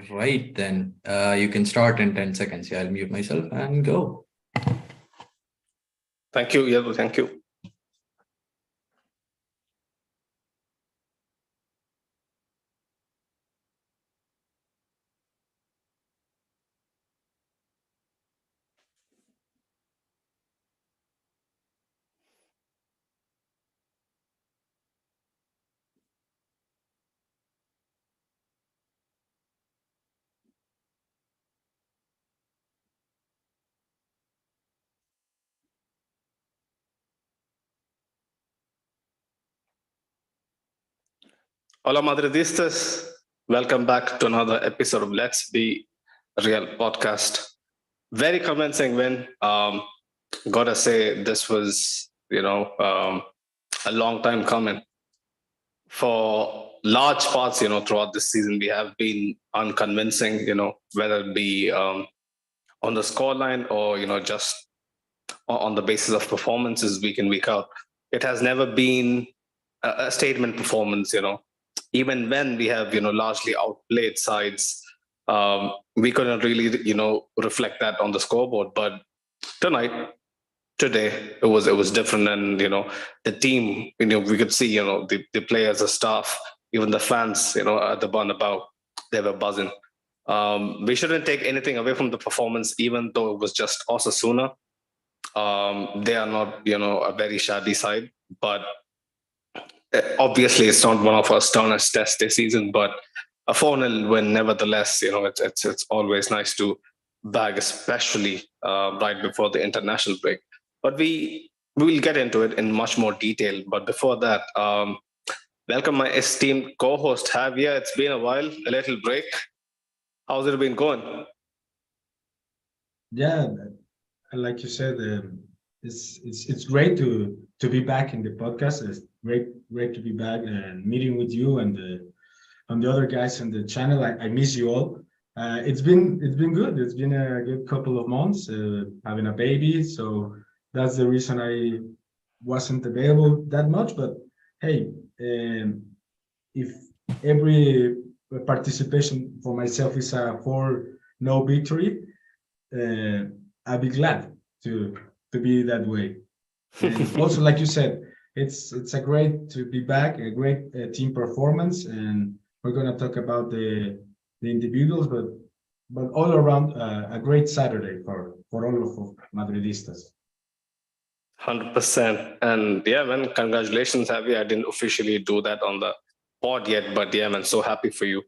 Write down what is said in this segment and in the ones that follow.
Right then, you can start in 10 seconds. Yeah, I'll mute myself and go. Thank you. Yeah, thank you. Hola, Madridistas. Welcome back to another episode of Let's Be Real podcast. Very convincing win. Gotta say, this was, a long time coming. For large parts, throughout this season, we have been unconvincing, whether it be on the scoreline or, just on the basis of performances week in, week out. It has never been a statement performance, even when we have largely outplayed sides. We couldn't really reflect that on the scoreboard, but today it was different. And the team, we could see the players, the staff, even the fans, at the Bernabeu, they were buzzing. We shouldn't take anything away from the performance, even though it was just Osasuna. They are not a very shabby side, but obviously it's not one of our sternest test this season, but a 4-0 win nevertheless. It's always nice to bag, especially right before the international break. But we will get into it in much more detail. But before that, welcome my esteemed co-host Javier. It's been a while, a little break. How's it been going? Yeah, like you said, it's great to be back in the podcast. It's great to be back and meeting with you and the other guys on the channel. I miss you all. It's been good. It's been a good couple of months having a baby, so that's the reason I wasn't available that much. But hey, if every participation for myself is a 4-0 victory, I'll be glad to be that way. And also, like you said, it's a great to be back, a great team performance, and we're gonna talk about the individuals, but all around a great Saturday for all of Madridistas. 100%. And yeah, man, congratulations, Javi. I didn't officially do that on the pod yet, but yeah, man, so happy for you.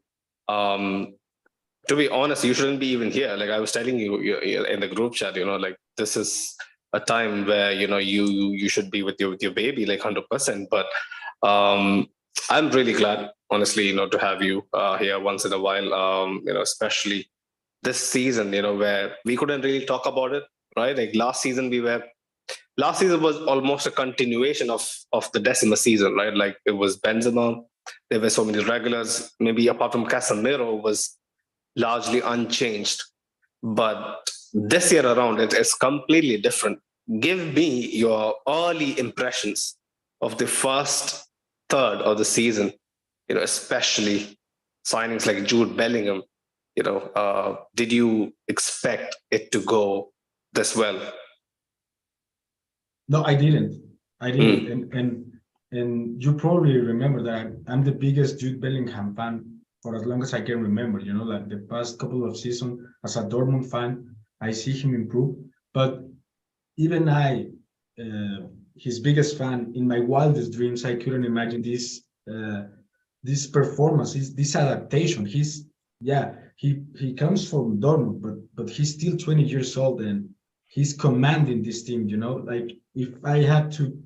To be honest, you shouldn't be even here. Like I was telling you in the group chat, like this is a time where you should be with your baby, like 100%. But I'm really glad, honestly, to have you here once in a while. Especially this season, where we couldn't really talk about it, right? Like last season was almost a continuation of the Decima season, right? Like it was Benzema. There were so many regulars. Maybe apart from Casemiro was largely unchanged. But this year around, it's completely different. Give me your early impressions of the first third of the season, especially signings like Jude Bellingham. Did you expect it to go this well? No, I didn't. And you probably remember that I'm the biggest Jude Bellingham fan for as long as I can remember. Like the past couple of seasons as a Dortmund fan, I see him improve. But even I, his biggest fan, in my wildest dreams, I couldn't imagine this performance, this adaptation. He comes from Dortmund, but he's still 20 years old and he's commanding this team. Like if I had to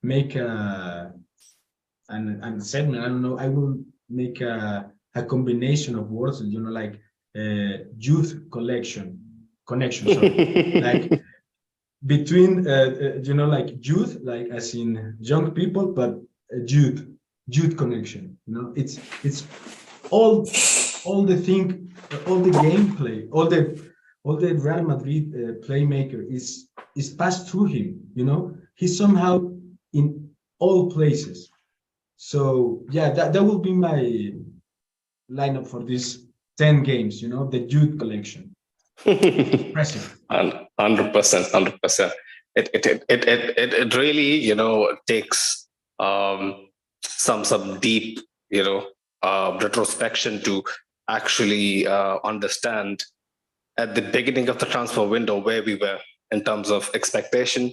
make an segment, I don't know, I will make a combination of words, like youth connection, sorry. Like between like youth, like as in young people, but youth connection. It's all the thing, all the gameplay, all the Real Madrid playmaker is passed through him. He's somehow in all places. So yeah, that will be my lineup for this 10 games, the Jude collection. Impressive. 100%. It really, takes some deep, retrospection to actually understand at the beginning of the transfer window where we were in terms of expectation,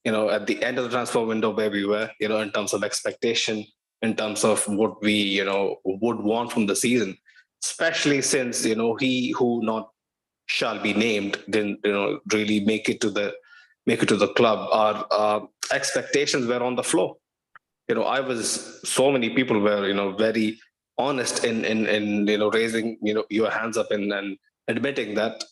at the end of the transfer window where we were, in terms of expectation, in terms of what we, would want from the season, especially since, he who not shall be named didn't, really make it to the club. Our expectations were on the floor. So many people were, very honest in raising, your hands up and admitting that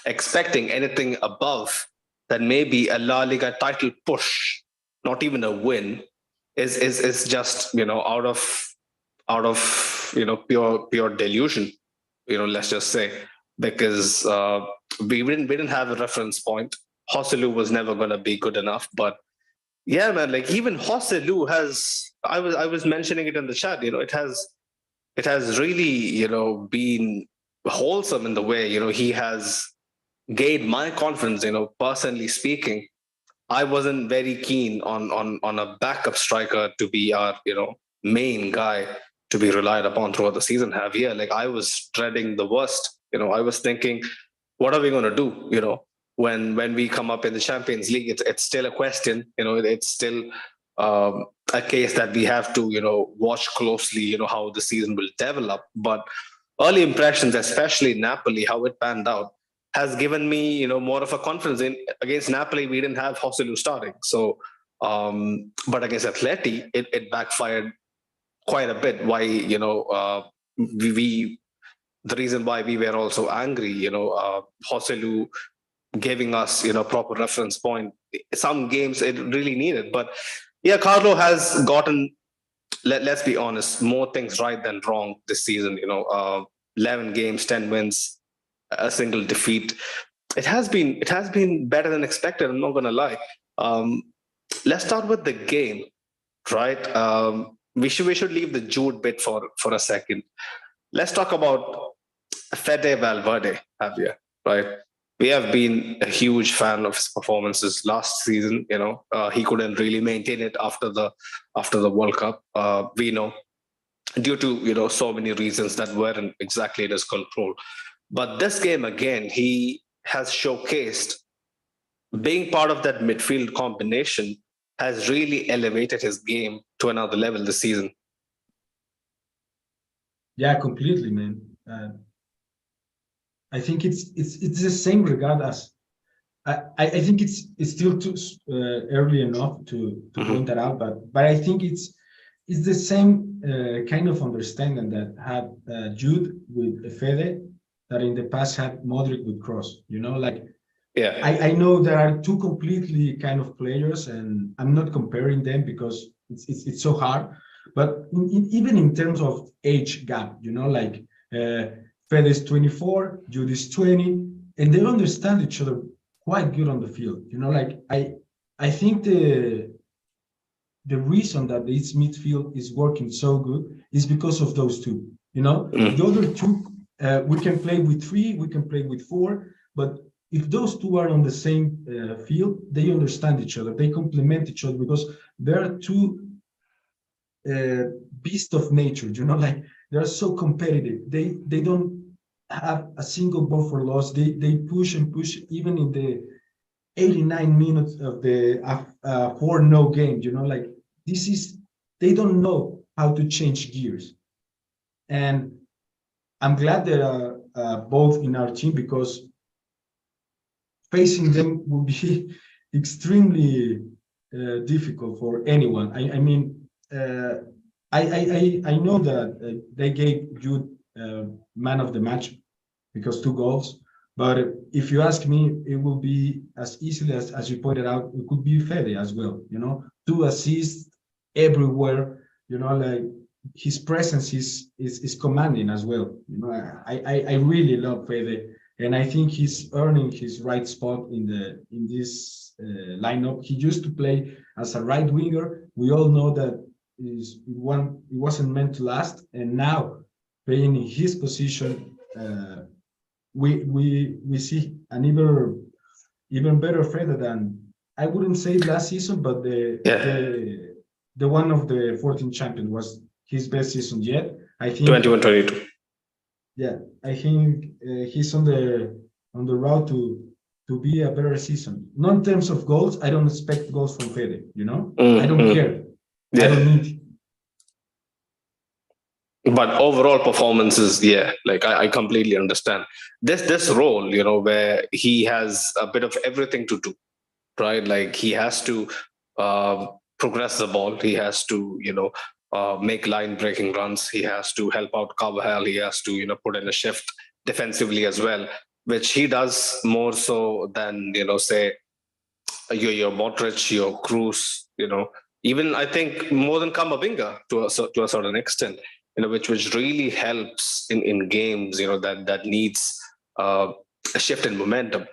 expecting anything above that maybe a La Liga title push, not even a win, is just out of pure delusion. Let's just say, because we didn't have a reference point. Joselu was never going to be good enough, but yeah, man, like even Joselu has. I was mentioning it in the chat. It has really been wholesome in the way he has gained my confidence. Personally speaking, I wasn't very keen on a backup striker to be our main guy to be relied upon throughout the season. Javier, like I was dreading the worst. I was thinking, what are we going to do? When we come up in the Champions League, it's still a question. It's still a case that we have to watch closely. How the season will develop. But early impressions, especially Napoli, how it panned out, has given me more of a confidence in. Against Napoli, we didn't have Joselu starting, so but against Atleti, it backfired quite a bit. Why we the reason why we were also angry, Joselu giving us proper reference point. Some games it really needed, but yeah, Carlo has gotten, let's be honest, more things right than wrong this season. 11 games, 10 wins, a single defeat. It has been better than expected. I'm not going to lie. Let's start with the game, right? We should leave the Jude bit for a second. Let's talk about Fede Valverde, Javier, right? We have been a huge fan of his performances last season. He couldn't really maintain it after the World Cup. We know, due to so many reasons that weren't exactly in his control. But this game again, he has showcased being part of that midfield combination has really elevated his game to another level this season. Yeah, completely, man. I think it's the same regard as I think it's still too early enough to point that out, but I think it's the same kind of understanding that had Jude with Fede that in the past had Modric with Kroos. Yeah. I know there are two completely kind of players, and I'm not comparing them because it's so hard. But even in terms of age gap, Fede is 24, Jude is 20, and they understand each other quite good on the field. I think the reason that this midfield is working so good is because of those two. The other two, we can play with 3, we can play with 4, but if those two are on the same field, they understand each other, they complement each other because they are two beasts of nature. They are so competitive. They don't have a single ball for loss. They push and push even in the 89 minutes of the 4-0 game. They don't know how to change gears. And I'm glad they are both in our team because facing them will be extremely difficult for anyone. I know that they gave Jude man of the match because 2 goals. But if you ask me, it will be as easily as you pointed out. It could be Fede as well. 2 assists everywhere. His presence is commanding as well. I really love Fede, and I think he's earning his right spot in this lineup. He used to play as a right winger. We all know that it wasn't meant to last, and now playing in his position we see an even better Fede than, I wouldn't say last season, but the one of the 14 champion was his best season yet. I think 21-22. Yeah, I think he's on the route to be a better season. Not in terms of goals. I don't expect goals from Fede. I don't care. I don't need. But overall performances, like I completely understand this role, where he has a bit of everything to do, right? Like he has to progress the ball, he has to make line breaking runs, he has to help out Carvajal, he has to put in a shift defensively as well, which he does more so than say your Modric, your Cruz, even I think more than Camavinga to a certain extent, which really helps in games, that needs a shift in momentum.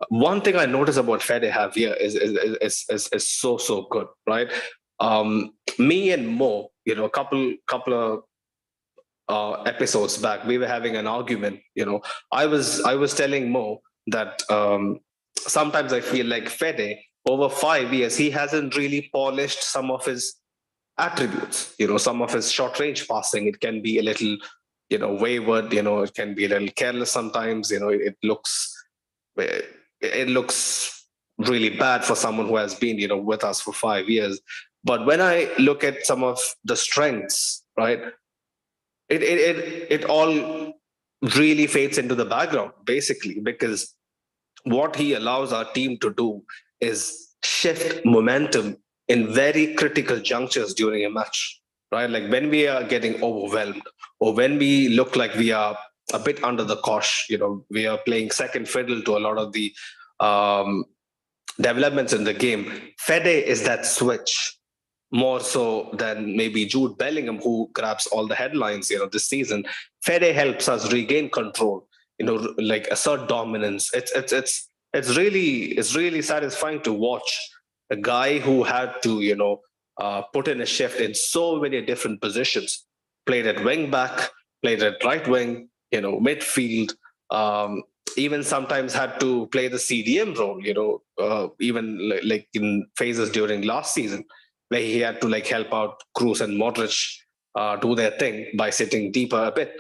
One thing I notice about Fede Javier is so good, right? Me and Mo, a couple of episodes back, we were having an argument. I was telling Mo that sometimes I feel like Fede, over 5 years, he hasn't really polished some of his attributes. Some of his short range passing, it can be a little wayward, it can be a little careless sometimes. It looks really bad for someone who has been with us for 5 years. But when I look at some of the strengths, right, it all really fades into the background, basically, because what he allows our team to do is shift momentum in very critical junctures during a match, right? Like when we are getting overwhelmed, or when we look like we are a bit under the cosh, we are playing second fiddle to a lot of the developments in the game. Fede is that switch, more so than maybe Jude Bellingham, who grabs all the headlines, this season. Fede helps us regain control, like assert dominance. It's really satisfying to watch a guy who had to, put in a shift in so many different positions. Played at wing back, played at right wing, midfield. Even sometimes had to play the CDM role, even like in phases during last season, where he had to like help out Cruz and Modric do their thing by sitting deeper a bit.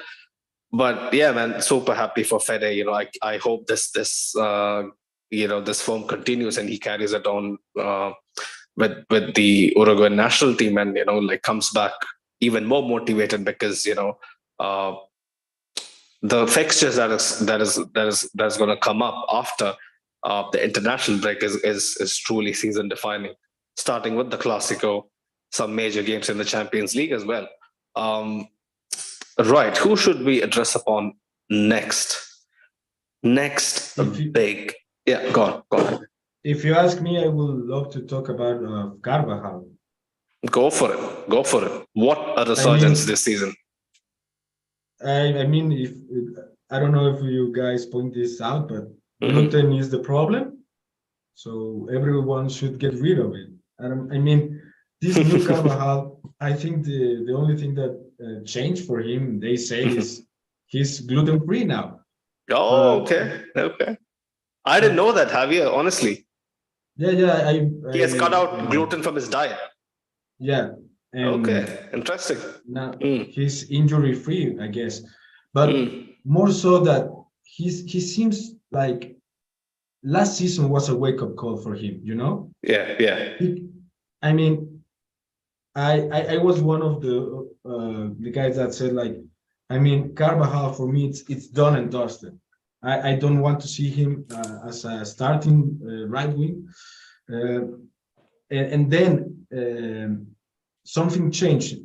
But yeah, man, super happy for Fede. I hope this this form continues and he carries it on with the Uruguayan national team, and like comes back even more motivated, because the fixtures that's going to come up after the international break is truly season defining, starting with the Clásico, some major games in the Champions League as well. Right, who should we address upon next? Big, yeah, go on. If you ask me, I would love to talk about Carvajal. Go for it. What a resurgence this season. I mean, if I don't know if you guys point this out, but gluten is the problem, so everyone should get rid of it. I mean, this new Carvajal, I think the only thing that changed for him, they say, is he's gluten-free now. Oh, okay. I didn't know that, Javier, honestly. Yeah. He has cut out gluten from his diet. Yeah. Okay, interesting. Now he's injury-free, I guess, but more so that he seems like last season was a wake-up call for him. Yeah. I mean, I was one of the guys that said, like, I mean, Carvajal, for me, it's done and dusted. I don't want to see him as a starting right wing, and then something changed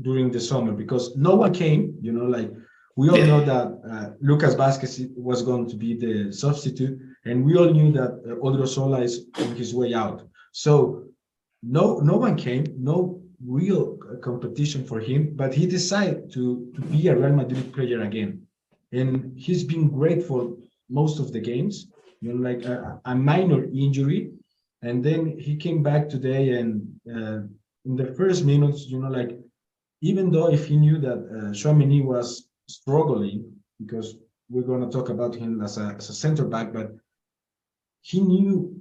during the summer, because no one came. Like, we all know that Lucas Vázquez was going to be the substitute, and we all knew that Odriozola is on his way out. So no one came, no real competition for him, but he decided to be a Real Madrid player again. And he's been great for most of the games, like a minor injury. And then he came back today, and in the first minutes, like, even though if he knew that Tchouaméni was struggling, because we're going to talk about him as a center back, but he knew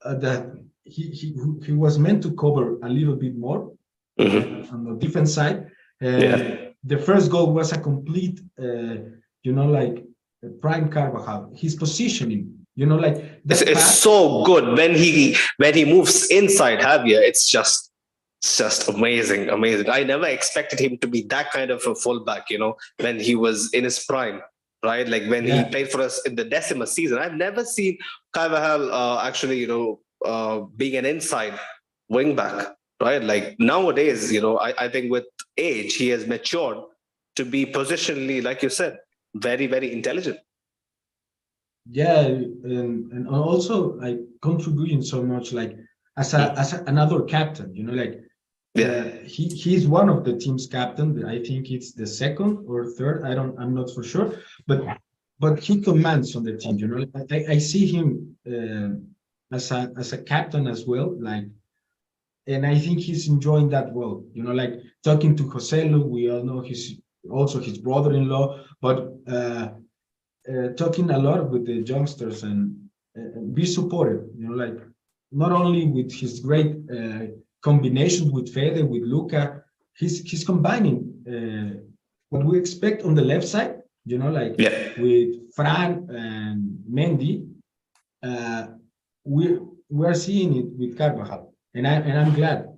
that he was meant to cover a little bit more on the defense side. The first goal was a complete, like prime Carvajal. His positioning, like it's so good when he moves inside Javier. It's just amazing. I never expected him to be that kind of a fullback. When he was in his prime, right? Like when he played for us in the Decima season. I've never seen Carvajal actually, being an inside wing back, right? Like nowadays, I think with age he has matured to be positionally, like you said, very, very intelligent. Yeah, and also like contributing so much, like as another captain, like he's one of the team's captain. I think it's the second or third. I'm not for sure, but he commands on the team. I see him as a captain as well, like, and I think he's enjoying that well. Like talking to Joselu, we all know he's also his brother-in-law, but talking a lot with the youngsters and be supportive. Like not only with his great combinations with Fede, with Luca, he's combining what we expect on the left side. With Fran and Mendy, we're seeing it with Carvajal, and I'm glad.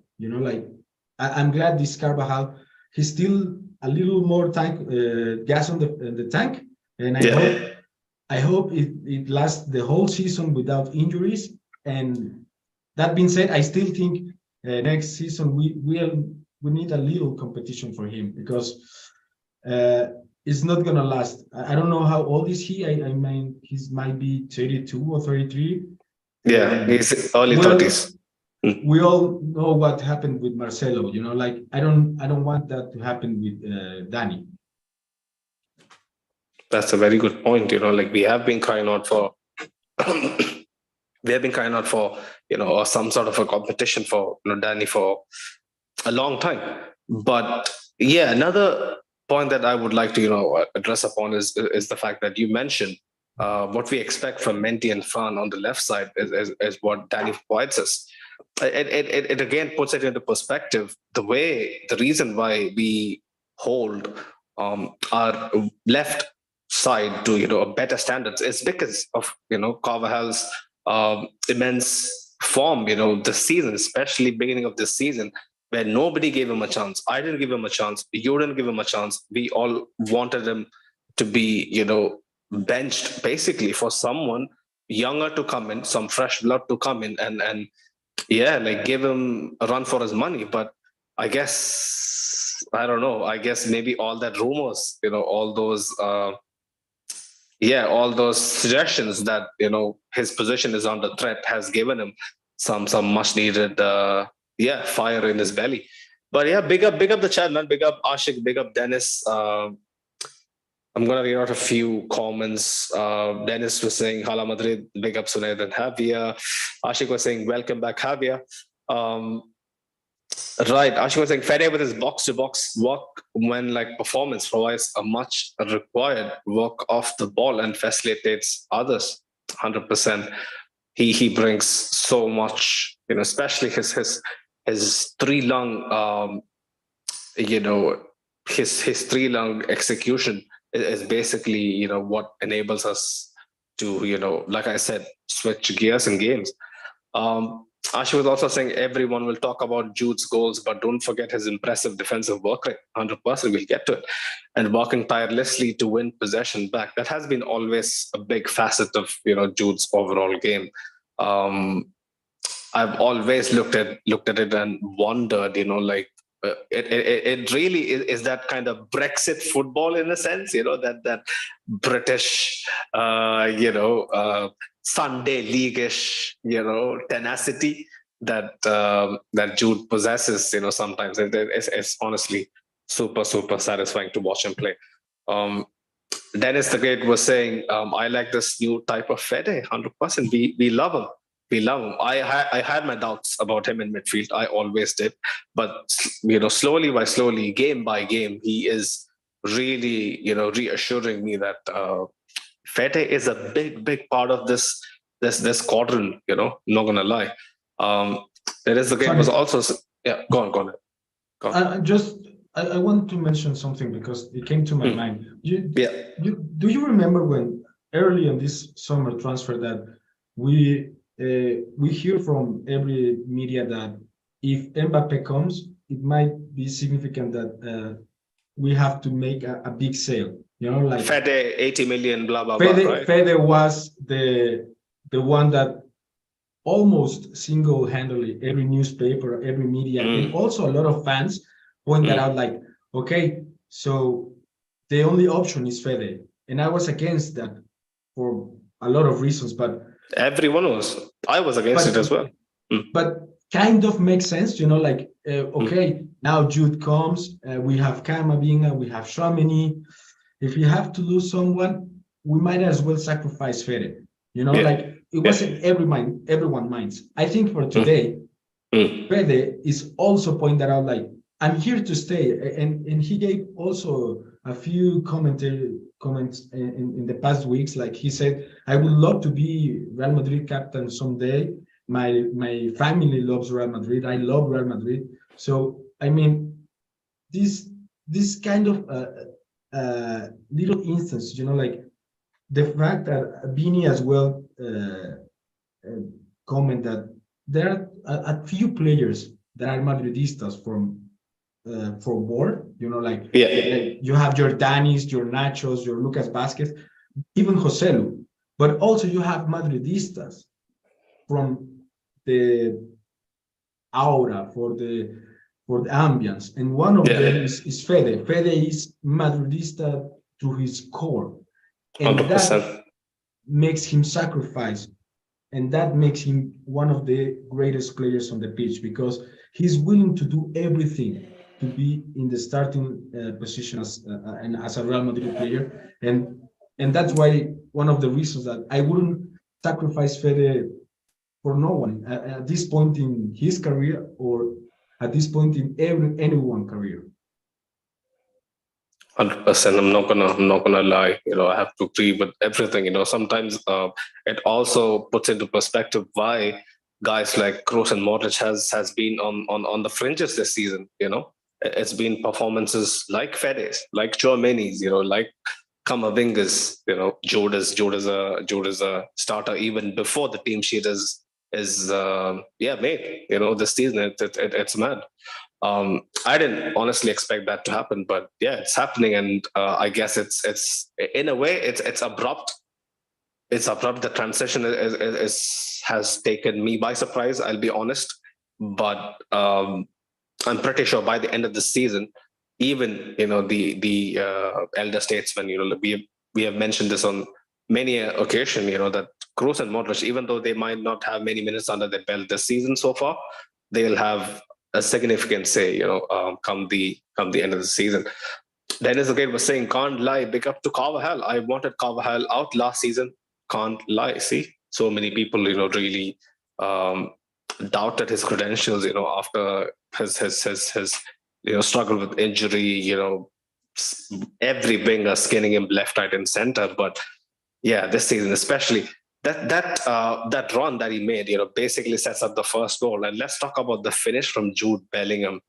I'm glad this Carvajal, he's still a little more gas on the tank, and I hope it lasts the whole season without injuries. And that being said, I still think next season we need a little competition for him, because it's not gonna last. I don't know how old is he. I mean, he might be 32 or 33. Yeah, he's early 30s. We all know what happened with Marcelo. Like I don't want that to happen with Danny. That's a very good point. Like we have been crying out for, some sort of a competition for Danny for a long time. But yeah, another point that I would like to address upon is the fact that you mentioned what we expect from Mendy and Fran on the left side is what Danny provides us. It again puts it into perspective. The reason why we hold our left side to a better standards is because of Carvajal's immense form this season, especially beginning of this season, where nobody gave him a chance. I didn't give him a chance. You didn't give him a chance. We all wanted him to be benched basically for someone younger to come in, some fresh blood to come in and like give him a run for his money. But I guess I don't know. I guess maybe all that rumors, all those suggestions that his position is under threat has given him some much needed fire in his belly. But yeah, big up the chat, man. Big up Ashik, big up Dennis. I'm gonna read out a few comments. Dennis was saying Hala Madrid, big up Sunaid and Javier. Ashik was saying welcome back, Javier. Right, Ashik was saying Fede with his box-to-box work when like performance provides a much required work off the ball and facilitates others. 100%. He brings so much, especially his three-lung, his three-lung execution is basically, what enables us to, like I said, switch gears in games. Ashi was also saying everyone will talk about Jude's goals, but don't forget his impressive defensive work rate. 100%, we'll get to it. And working tirelessly to win possession back. That has been always a big facet of, Jude's overall game. I've always looked at it and wondered, it really is that kind of Brexit football in a sense, that British, Sunday league-ish, tenacity that Jude possesses. Sometimes it's honestly super, super satisfying to watch him play. Dennis the Great was saying, I like this new type of Fede, 100%. We love him. We love him. I had my doubts about him in midfield. I always did. But, slowly by slowly, game by game, he is really, reassuring me that Fede is a big part of this squadron. Not gonna lie. There is the game was also Go on. I want to mention something because it came to my mind. Do you remember when early in this summer transfer that we hear from every media that if Mbappe comes, it might be significant that we have to make a big sale. Like Fede 80 million, blah blah Fede, blah. Right? Fede was the one that almost single-handedly every newspaper, every media, and also a lot of fans point that out, like, okay, so the only option is Fede. And I was against that for a lot of reasons, but everyone was. I was against it as well. But kind of makes sense, like, okay, now Jude comes, we have Camavinga, we have Tchouaméni. If we have to lose someone, we might as well sacrifice Fede. Like, it wasn't everyone minds. I think for today, Fede is also pointed out, like, I'm here to stay. And he gave also a few comments in the past weeks. Like, he said, I would love to be Real Madrid captain someday. My family loves Real Madrid. I love Real Madrid. So, I mean, this kind of little instance, like the fact that Vini as well comment that there are a few players that are Madridistas for war, like you have your Danis, your Nachos, your Lucas Vázquez, even Joselu, but also you have Madridistas from the aura, for the ambience, and one of them is Fede. Fede is Madridista to his core, and 100%. that makes him sacrifice, and that makes him one of the greatest players on the pitch, because he's willing to do everything to be in the starting position as a Real Madrid player, and that's why one of the reasons that I wouldn't sacrifice Fede for no one at this point in his career, or at this point in anyone's career. 100%. I'm not gonna lie. I have to agree with everything. Sometimes it also puts into perspective why guys like Kroos and Modric has been on the fringes this season. It's been performances like Fede's, like Tchouaméni's, like Camavinga's. Jude is a starter even before the team sheet is made. This season it's mad. I didn't honestly expect that to happen, but yeah, it's happening, and I guess it's in a way it's abrupt. It's abrupt. The transition has taken me by surprise. I'll be honest, but I'm pretty sure by the end of the season, even the elder statesmen, we have mentioned this on many occasion, that Kroos and Modric, even though they might not have many minutes under their belt this season so far, they'll have a significant say, come the end of the season. Dennis again was saying, can't lie, big up to Carvajal. I wanted Carvajal out last season. Can't lie. See, so many people, really doubted his credentials, after his struggle with injury, every winger skinning him left, right, and center. But yeah, this season especially, that run that he made, basically sets up the first goal. And let's talk about the finish from Jude Bellingham.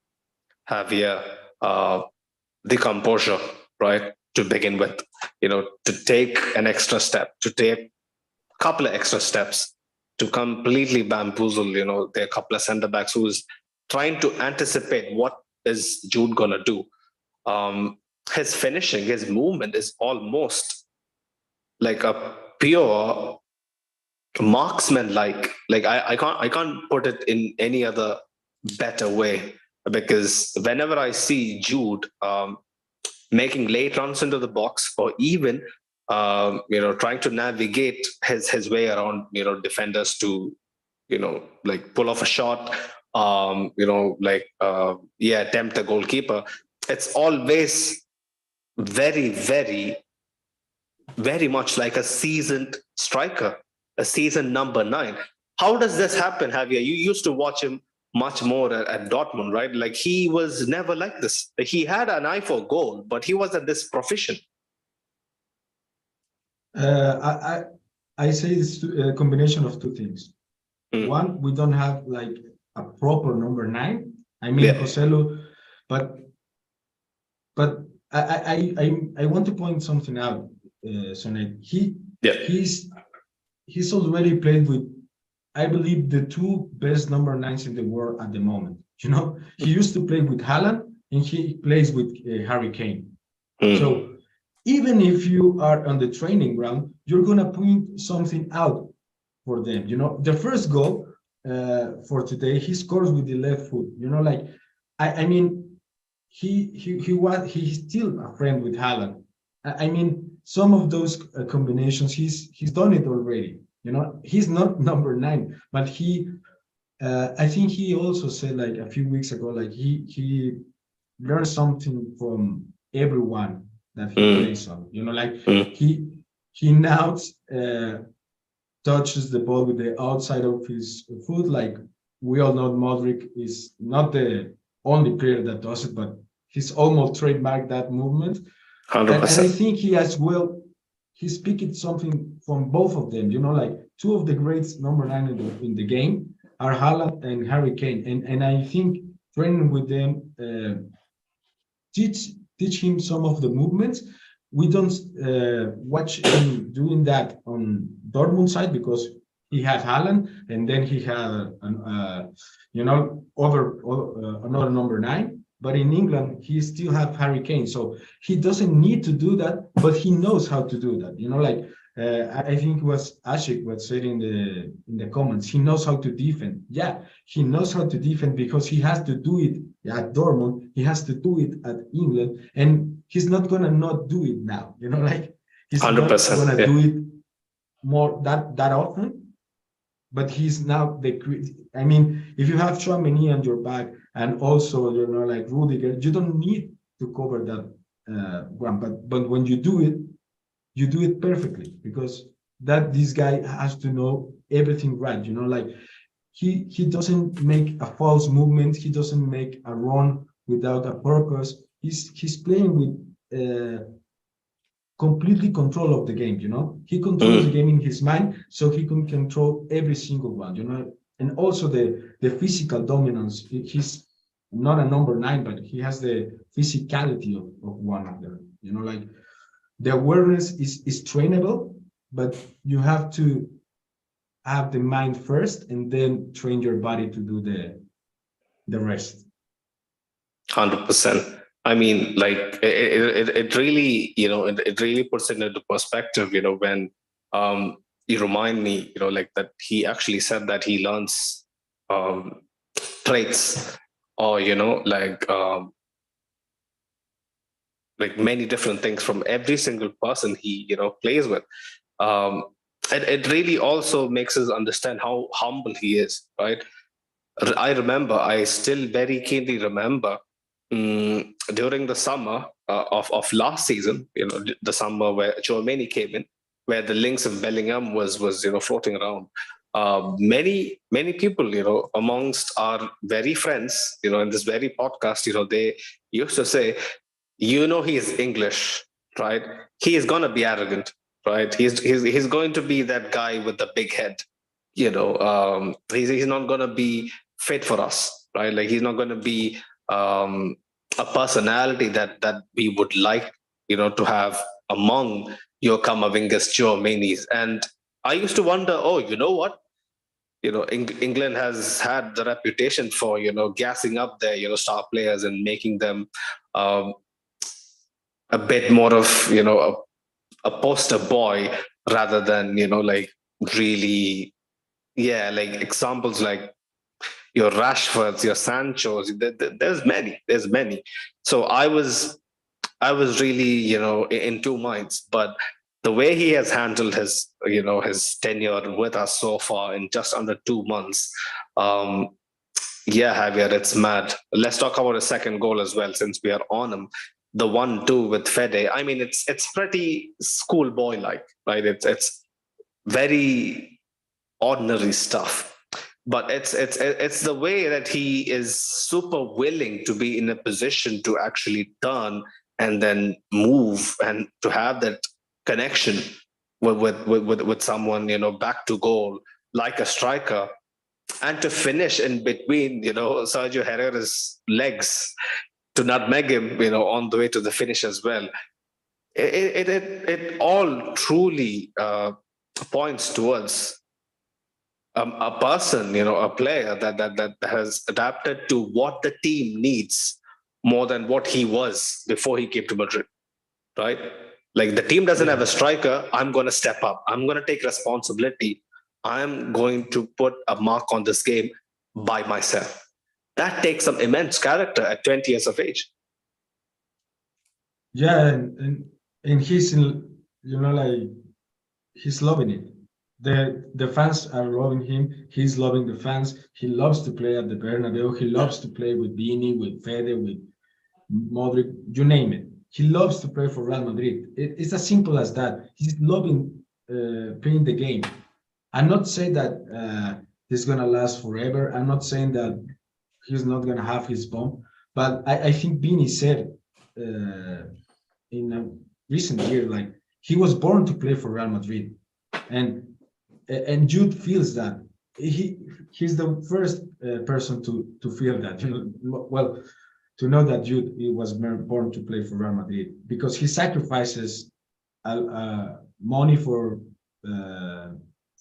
Javier, the composure, right, to begin with, to take an extra step, to take a couple of extra steps, to completely bamboozle, their couple of centre backs who's trying to anticipate what is Jude gonna do. His finishing, his movement is almost like a pure marksman like I can't put it in any other better way, because whenever I see Jude making late runs into the box, or even trying to navigate his way around defenders to pull off a shot, attempt a goalkeeper, it's always very, very, very much like a seasoned striker, a seasoned number 9. How does this happen, Javier? You used to watch him much more at Dortmund, right? Like he was never like this. He had an eye for goal, but he wasn't this proficient. I say it's a combination of two things. One, we don't have like a proper number 9. I mean, Joselu, but I want to point something out, Sonet. He's already played with, I believe, the 2 best number 9s in the world at the moment. You know, he used to play with Haaland and he plays with Harry Kane. So even if you are on the training ground, you're gonna point something out for them. You know, the first goal for today, he scores with the left foot. You know, like I mean, he's still a friend with Haaland. I mean, some of those combinations, he's done it already. You know, he's not number 9, but I think he also said like a few weeks ago, like he learned something from everyone that he plays on. You know, like he now touches the ball with the outside of his foot. Like we all know, Modric is not the only player that does it, but he's almost trademarked that movement. 100%. And I think he as well, he's picking something from both of them. You know, like 2 of the greats number 9 in the game are Haaland and Harry Kane. And I think training with them teach him some of the movements. We don't watch him doing that on Dortmund side because he had Haaland and then he had another number 9. But in England, he still have Harry Kane, so he doesn't need to do that, but he knows how to do that. You know, like I think it was Ashik was said in the comments. He knows how to defend. Yeah, he knows how to defend because he has to do it at Dortmund. He has to do it at England, and he's not gonna not do it now. You know, like he's 100%, not gonna do it more that often. But he's now I mean, if you have Tchouaméni on your back and also, you know, like Rudiger, you don't need to cover that one. But when you do it perfectly because this guy has to know everything right. You know, like he doesn't make a false movement. He doesn't make a run without a purpose. He's playing with completely control of the game. You know, he controls the game in his mind, so he can control every single one. You know, and also the physical dominance. He's not a number 9, but he has the physicality of one of them. You know, like the awareness is trainable, but you have to have the mind first and then train your body to do the rest. 100%. I mean, like it really, you know, it really puts it into perspective, you know, when you remind me, you know, like that he actually said that he learns traits or, you know, like many different things from every single person he, you know, plays with. It really also makes us understand how humble he is, right? I still very keenly remember during the summer of last season, you know, the summer where Tchouaméni came in, where the links of Bellingham was you know, floating around. Many people, you know, amongst our very friends, you know, in this very podcast, you know, they used to say, you know, he is English, right? He is gonna be arrogant, right? He's going to be that guy with the big head, you know. He's not gonna be fit for us, right? Like he's not gonna be a personality that we would like, you know, to have among your Kamavingas, Tchouaménis. And I used to wonder, oh, you know what? You know, England has had the reputation for, you know, gassing up their, you know, star players and making them a bit more of, you know, a poster boy rather than, you know, like really, yeah, like examples like your Rashfords, your Sanchos. There's many. So I was really, you know, in 2 minds. But the way he has handled his, you know, his tenure with us so far in just under 2 months, yeah, Javier, it's mad. Let's talk about his second goal as well, since we are on him. The 1-2 with Fede. I mean, it's pretty schoolboy like, right? It's very ordinary stuff. but it's the way that he is super willing to be in a position to actually turn and then move and to have that connection with someone, back to goal like a striker, and to finish in between, Sergio Herrera's legs to nutmeg him, on the way to the finish as well. It all truly points towards a person, a player that has adapted to what the team needs more than what he was before he came to Madrid, right? Like, the team doesn't have a striker. I'm going to step up. I'm going to take responsibility. I'm going to put a mark on this game by myself. That takes some immense character at 20 years of age. Yeah, and he's he's loving it. The fans are loving him. He's loving the fans. He loves to play at the Bernabeu. He loves to play with Vini, with Fede, with Modric, you name it. He loves to play for Real Madrid. It's as simple as that. He's loving playing the game. I'm not saying that he's gonna last forever. I'm not saying that he's not gonna have his bump, but I think Vini said in a recent year, like, he was born to play for Real Madrid, and Jude feels that. He's the first person to feel that, well, to know that Jude was born to play for Real Madrid, because he sacrifices money for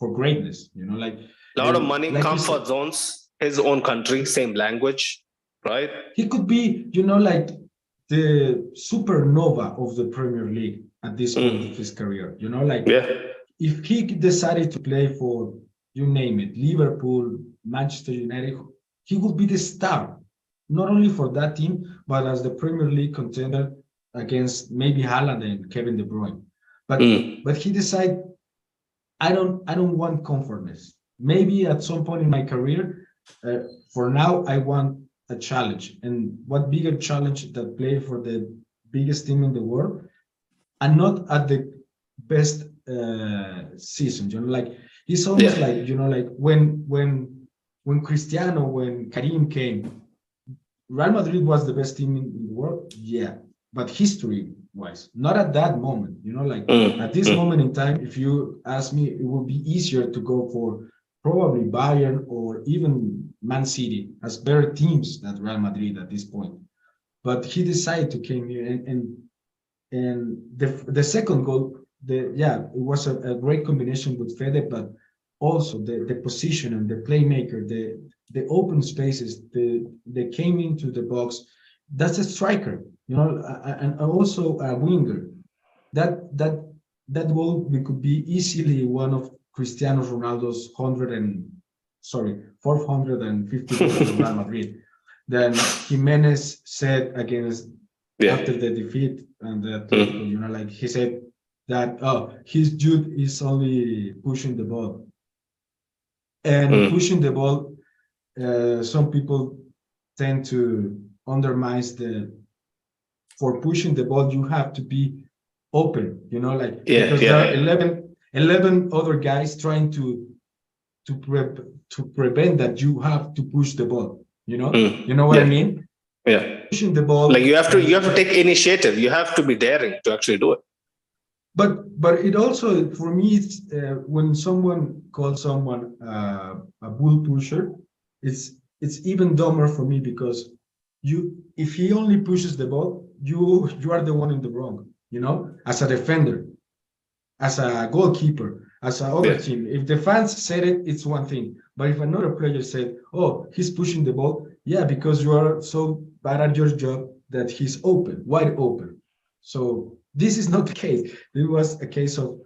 greatness, like a lot of money, like comfort zones, his own country, same language, right? He could be, like the supernova of the Premier League at this point of his career, if he decided to play for, you name it, Liverpool, Manchester United, he would be the star, not only for that team, but as the Premier League contender against maybe Haaland and Kevin De Bruyne. But he decided, I don't want comfortness. Maybe at some point in my career, for now, I want a challenge. And what bigger challenge that play for the biggest team in the world, and not at the best season, like, it's almost like, like when Cristiano, when Karim came, Real Madrid was the best team in the world, but history wise, not at that moment, at this moment in time, if you ask me, it would be easier to go for probably Bayern or even Man City as better teams than Real Madrid at this point. But he decided to come here, and the second goal, it was a great combination with Fede, but also the position and the playmaker, the open spaces, they came into the box. That's a striker, and also a winger. That goal could be easily one of Cristiano Ronaldo's 450 goals for Real Madrid. Then Jimenez said against after the defeat and the like, he said that his Jude is only pushing the ball, and pushing the ball. Some people tend to undermine for pushing the ball, you have to be open, because there are 11 other guys trying to prevent that you have to push the ball, you know what I mean? Pushing the ball, like, you have to take initiative. You have to be daring to actually do it. But it also, for me, it's when someone calls someone a bull pusher, it's even dumber for me, because if he only pushes the ball, you are the one in the wrong, as a defender, as a goalkeeper, as a other team. If the fans said it, it's one thing. But if another player said, "Oh, he's pushing the ball," because you are so bad at your job that he's wide open. So this is not the case. It was a case of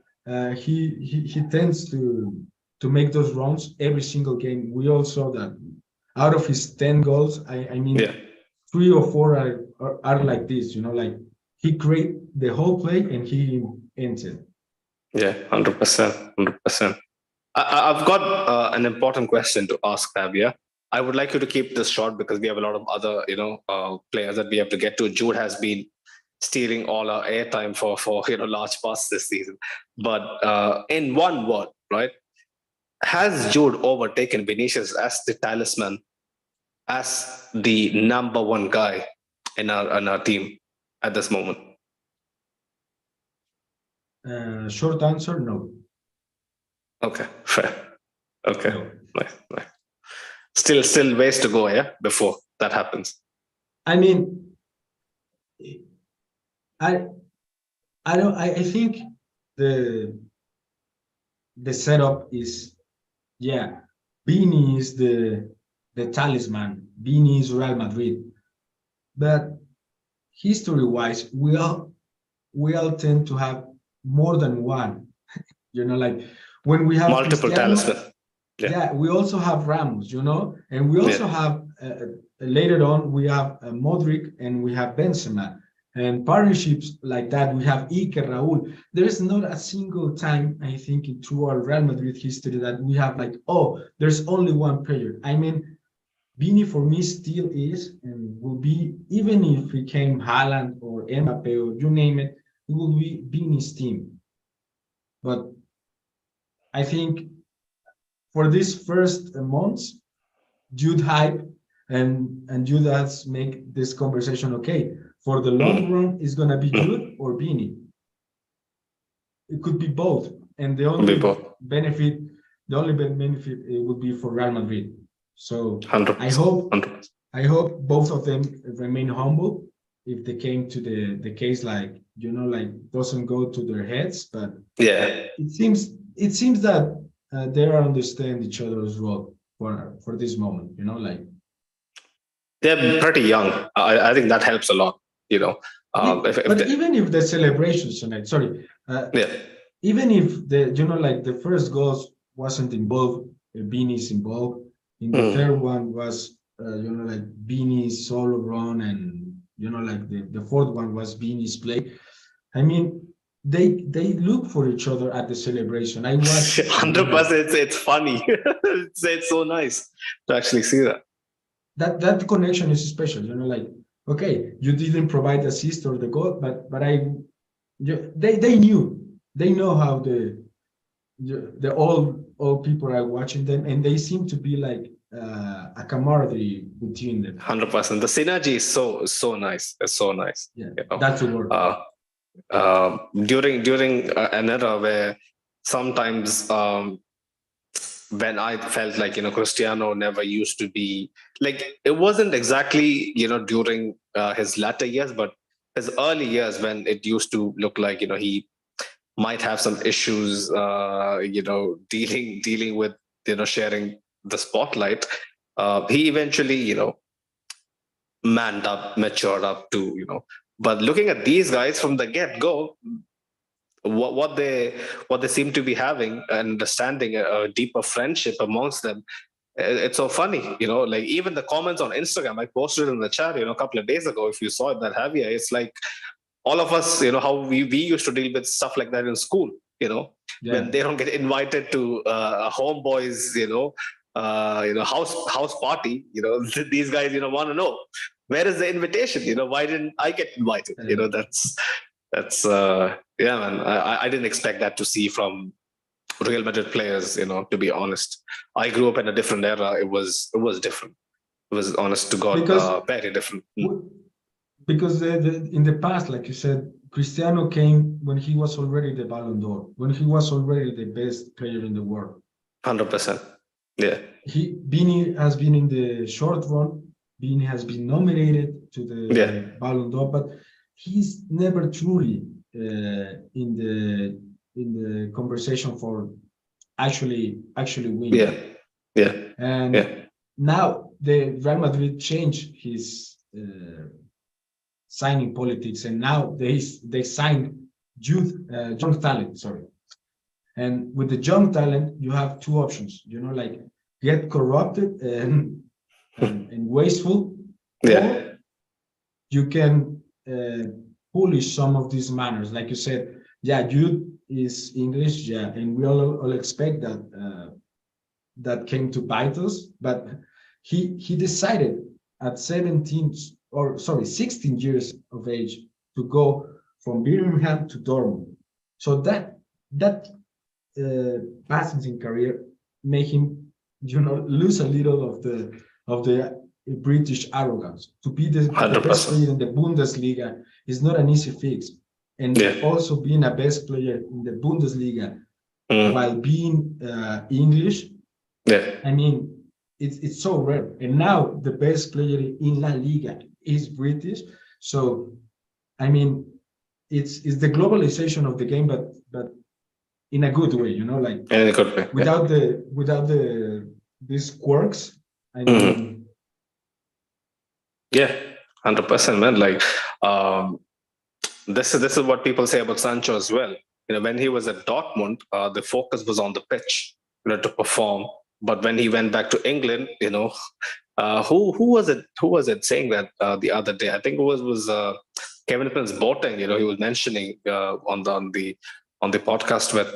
he tends to make those runs every single game. We all saw that out of his 10 goals, I mean, 3 or 4 are like this, like he create the whole play and he ends it. 100%. I've got an important question to ask, Fabia. I would like you to keep this short because we have a lot of other, players that we have to get to. Jude has been stealing all our airtime for large parts this season. But in one word, right? has Jude overtaken Vinícius as the talisman, as the number one guy in our team at this moment? Short answer, no. Okay, fair. Okay, No. nice. Still ways to go, yeah, before that happens. I mean, I think the setup is, yeah, Vini is the talisman. Vini is Real Madrid, but history-wise, we all tend to have more than one. You know, like when we have Multiple Cristiano, talisman. yeah, we also have Ramos, you know, and we also have later on we have Modric and we have Benzema, and partnerships like that. We have Ike, Raúl. There is not a single time, I think, in through our Real Madrid history that we have like, oh, there's only one player. I mean, Vini for me still is and will be, even if it came Haaland or Mbappe or you name it, it will be Vini's team. But I think for these first months, Jude hype and Jude has make this conversation okay. For the long run, it's gonna be Jude or Vini. It could be both, and the only benefit it would be for Real Madrid. So 100%. I hope both of them remain humble. If they came to the case, like, you know, like doesn't go to their heads, but yeah, it seems that they understand each other's role for this moment. You know, like they're pretty young. I think that helps a lot. You know, even if the celebrations tonight, sorry, even if the, you know, like the first goals wasn't involved, Vini's involved. In the third one was you know, like Vini's solo run, and you know, like the fourth one was Vini's play. I mean, they look for each other at the celebration. I watched 100%. It's funny. It's so nice to actually see that. That connection is special. You know, like, okay, you didn't provide the assist or the goal, but they know how the all people are watching them, and they seem to be like a camaraderie between them. 100%. The synergy is so nice. It's so nice. Yeah, you know? that's the word. During an era where sometimes when I felt like, you know, Cristiano never used to be like, it wasn't exactly, you know, during his latter years, but his early years when it used to look like, you know, he might have some issues, you know, dealing with, you know, sharing the spotlight. He eventually, you know, manned up, matured up to, you know. But looking at these guys from the get-go, what they seem to be having, understanding a deeper friendship amongst them, it's so funny, you know. Like even the comments on Instagram, I posted in the chat, you know, a couple of days ago. If you saw it, that Javier, it's like all of us, you know, how we used to deal with stuff like that in school, you know, when they don't get invited to a homeboys, you know, house party, you know, these guys, you know, want to know, where is the invitation? You know, why didn't I get invited? You know, that's yeah, man. I didn't expect that to see from Real Madrid players, you know, to be honest. I grew up in a different era. It was different. It was, honest to God, very different. Because in the past, like you said, Cristiano came when he was already the Ballon d'Or, when he was already the best player in the world. 100%. Yeah. Vini has been in the short run. Vini has been nominated to the Ballon d'Or, but he's never truly in the conversation for actually winning. Yeah. And now the Real Madrid changed his signing politics, and now they signed young talent. Sorry, and with the young talent, you have two options. You know, like get corrupted and wasteful, or you can polish some of these manners. Like you said, Jude is English, and we all expect that that came to bite us. But he decided at 16 years of age to go from Birmingham to Dortmund. So that passing career make him, lose a little of the British arrogance. To be the best 100%. player in the Bundesliga is not an easy fix, and also being a best player in the Bundesliga while being English. I mean, it's so rare. And now the best player in La Liga is British. So, I mean, it's the globalization of the game, but in a good way, like in a good way. Without these quirks. I mean, 100%, man. Like, this is what people say about Sancho as well. When he was at Dortmund, the focus was on the pitch, to perform. But when he went back to England, who was it saying that the other day? I think it was Kevin Prince Boateng. He was mentioning on the podcast with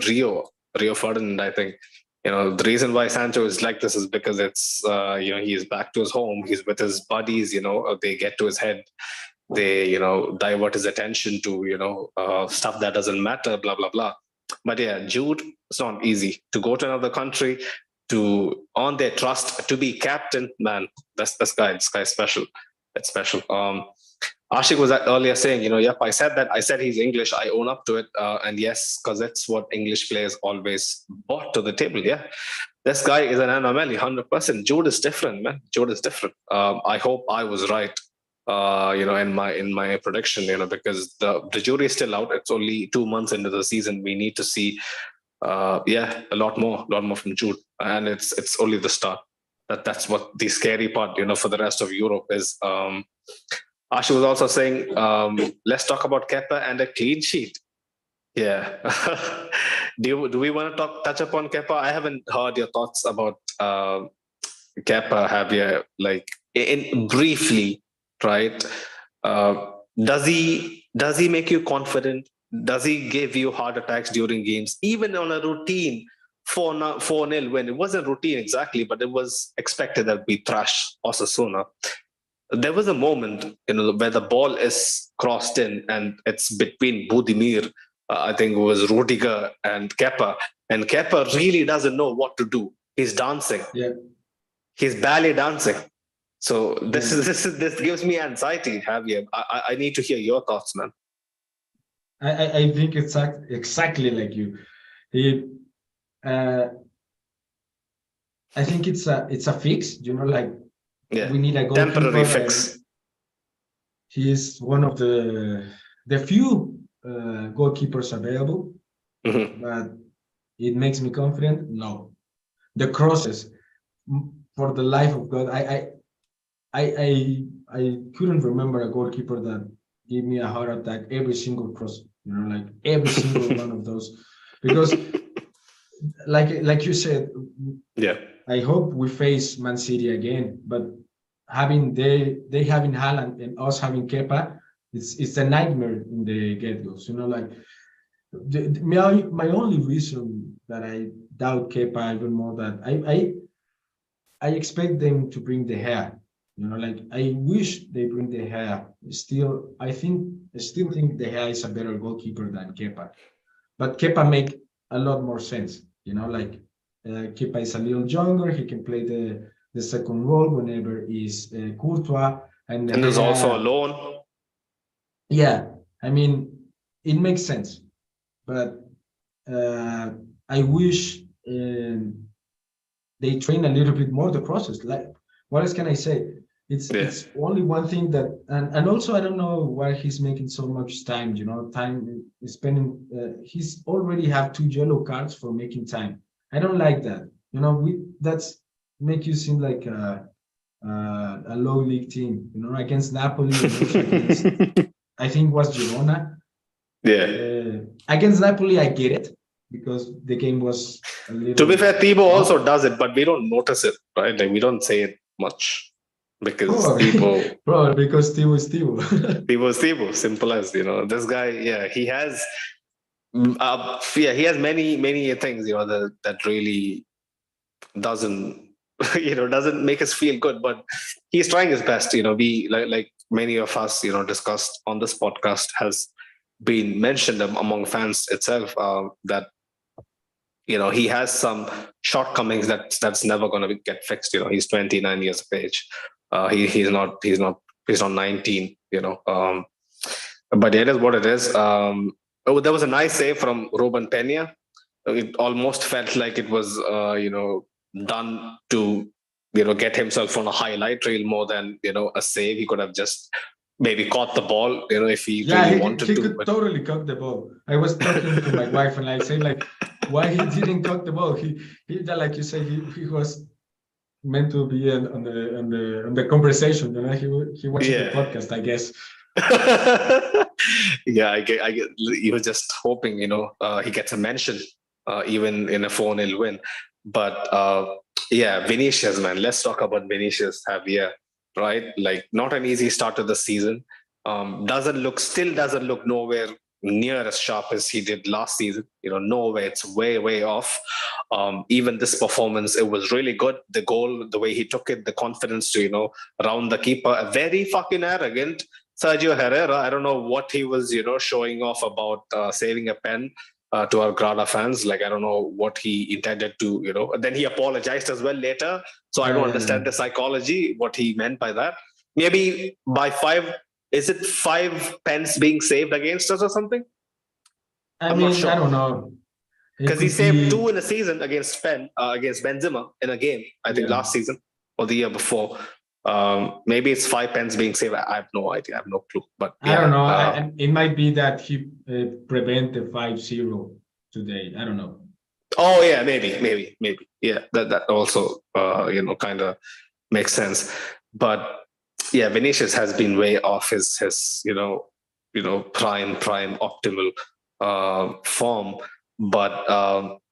Rio Ferdinand. I think the reason why Sancho is like this is because it's he's back to his home. He's with his buddies. They get to his head. They divert his attention to stuff that doesn't matter. Blah blah blah. But Jude, it's not easy to go to another country, to earn their trust, to be captain. Man, this guy's special. It's special. Ashik was earlier saying, yep, I said he's English. I own up to it. And yes, because that's what English players always brought to the table. Yeah, this guy is an anomaly, 100%. Jude is different, man. Jude is different. I hope I was right. In my prediction, because the jury is still out. It's only 2 months into the season. We need to see, a lot more from Jude, and it's only the start. That's what the scary part, for the rest of Europe is. Ashi was also saying, let's talk about Kepa and a clean sheet. Yeah. Do we want to touch upon Kepa? I haven't heard your thoughts about Kepa, Javier. Like in briefly. Right? Does he make you confident? Does he give you heart attacks during games, even on a routine 4-0 when it wasn't routine exactly, but it was expected that we thrash Osasuna? There was a moment, where the ball is crossed in and it's between Budimir, I think it was Rudiger and Kepa really doesn't know what to do. He's dancing. Yeah. He's ballet dancing. So this gives me anxiety, Javier. I need to hear your thoughts, man. I think it's exactly like you. I think it's a fix. We need a goalkeeper. Temporary fix. He is one of the few goalkeepers available, but it makes me confident. No, the crosses, for the life of God, I couldn't remember a goalkeeper that gave me a heart attack every single cross, like every single one of those, because like you said, I hope we face Man City again, but having they having Haaland and us having Kepa, it's a nightmare in the get-goes, like my only reason that I doubt Kepa even more, that I expect them to bring the hair. I wish they bring the hair. I still think the hair is a better goalkeeper than Kepa, but Kepa make a lot more sense. Kepa is a little younger. He can play the second role whenever is Courtois, and there's also a loan. Yeah, I mean, it makes sense, but I wish they train a little bit more the process. Like, what else can I say? It's only one thing that, and also I don't know why he's making so much time. Time spending. He's already have 2 yellow cards for making time. I don't like that. That's make you seem like a low league team. Against Napoli, against, I think was Girona. Yeah. Against Napoli, I get it because the game was a little. To be fair, Thibaut also does it, but we don't notice it, right? Like we don't say it much. Because Thibaut, because Thibaut is Thibaut. Thibaut is Thibaut. Simple as, this guy. He has, he has many things, that really doesn't, doesn't make us feel good. But he's trying his best. We like many of us, discussed on this podcast, has been mentioned among fans itself, that he has some shortcomings that's never going to get fixed. He's 29 years of age. He's not 19. But it is what it is. There was a nice save from Ruben Peña. It almost felt like it was done to get himself on a highlight reel more than a save. He could have just maybe caught the ball, if he really wanted to. He could totally cut the ball. I was talking to my wife and I said, like, why he didn't cut the ball? He like you say, he was meant to be on the conversation. He watched the podcast, I guess. Yeah, I get. He was just hoping, he gets a mention, even in a 4-0 win. But Vinícius, man. Let's talk about Vinícius, Javier. Right, like not an easy start to the season. Still doesn't look nowhere near as sharp as he did last season. Nowhere. It's way off. Even this performance, it was really good. The goal, the way he took it, the confidence to round the keeper. A very fucking arrogant Sergio Herrera. I don't know what he was showing off about saving a pen to our Grada fans. Like, I don't know what he intended to. Then he apologized as well later. So I don't understand the psychology, what he meant by that. Maybe by 5, is it 5 pens being saved against us or something? I'm not sure. I don't know. Because he saved 2 in a season against Benzema in a game, I think last season or the year before. Maybe it's 5 pens being saved. I have no idea. I have no clue. But I don't know. It might be that he prevented 5-0 today. I don't know. Oh yeah, maybe. Yeah, that also kind of makes sense. But yeah, Vinícius has been way off his prime optimal form. But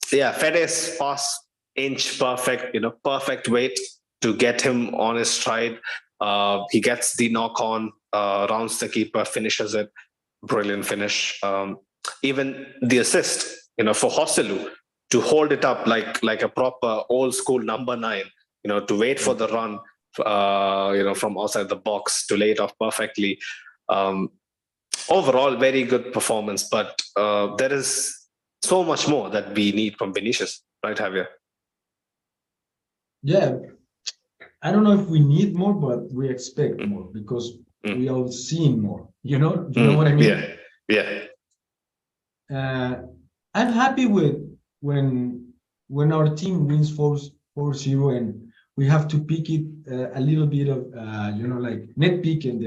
Fede's pass inch perfect, perfect weight to get him on his stride. He gets the knock on, rounds the keeper, finishes it. Brilliant finish. Even the assist, for Joselu to hold it up like a proper old school number 9, to wait for the run, from outside the box to lay it off perfectly. Overall, very good performance, but there is so much more that we need from Vinícius, right, Javier? Yeah, I don't know if we need more, but we expect more because we are seeing more. You know what I mean? Yeah. I'm happy with when our team wins 4-0 and we have to pick it a little bit of like nitpicking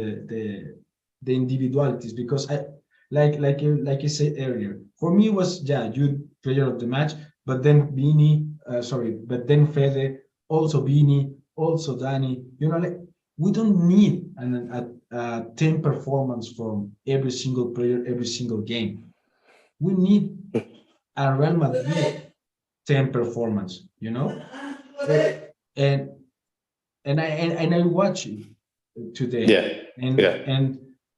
the individualities, because I like you said earlier, for me it was Jude player of the match, but then then Fede, also Vini, also Dani. Like we don't need a 10 performance from every single player every single game. We need a Real Madrid 10 performance, and I watch it today.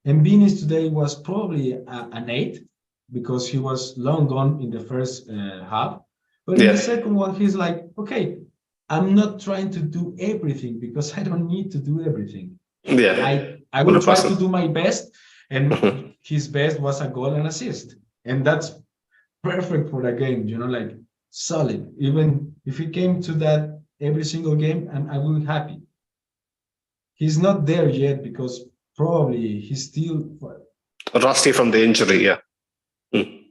And Vini's today was probably an 8 because he was long gone in the first half. But in the second one, he's like, okay, I'm not trying to do everything because I don't need to do everything. I will try to do my best, and his best was a goal and assist, and that's perfect for the game. Like solid. Even if he came to that every single game, and I will be happy. He's not there yet because probably he's still rusty from the injury.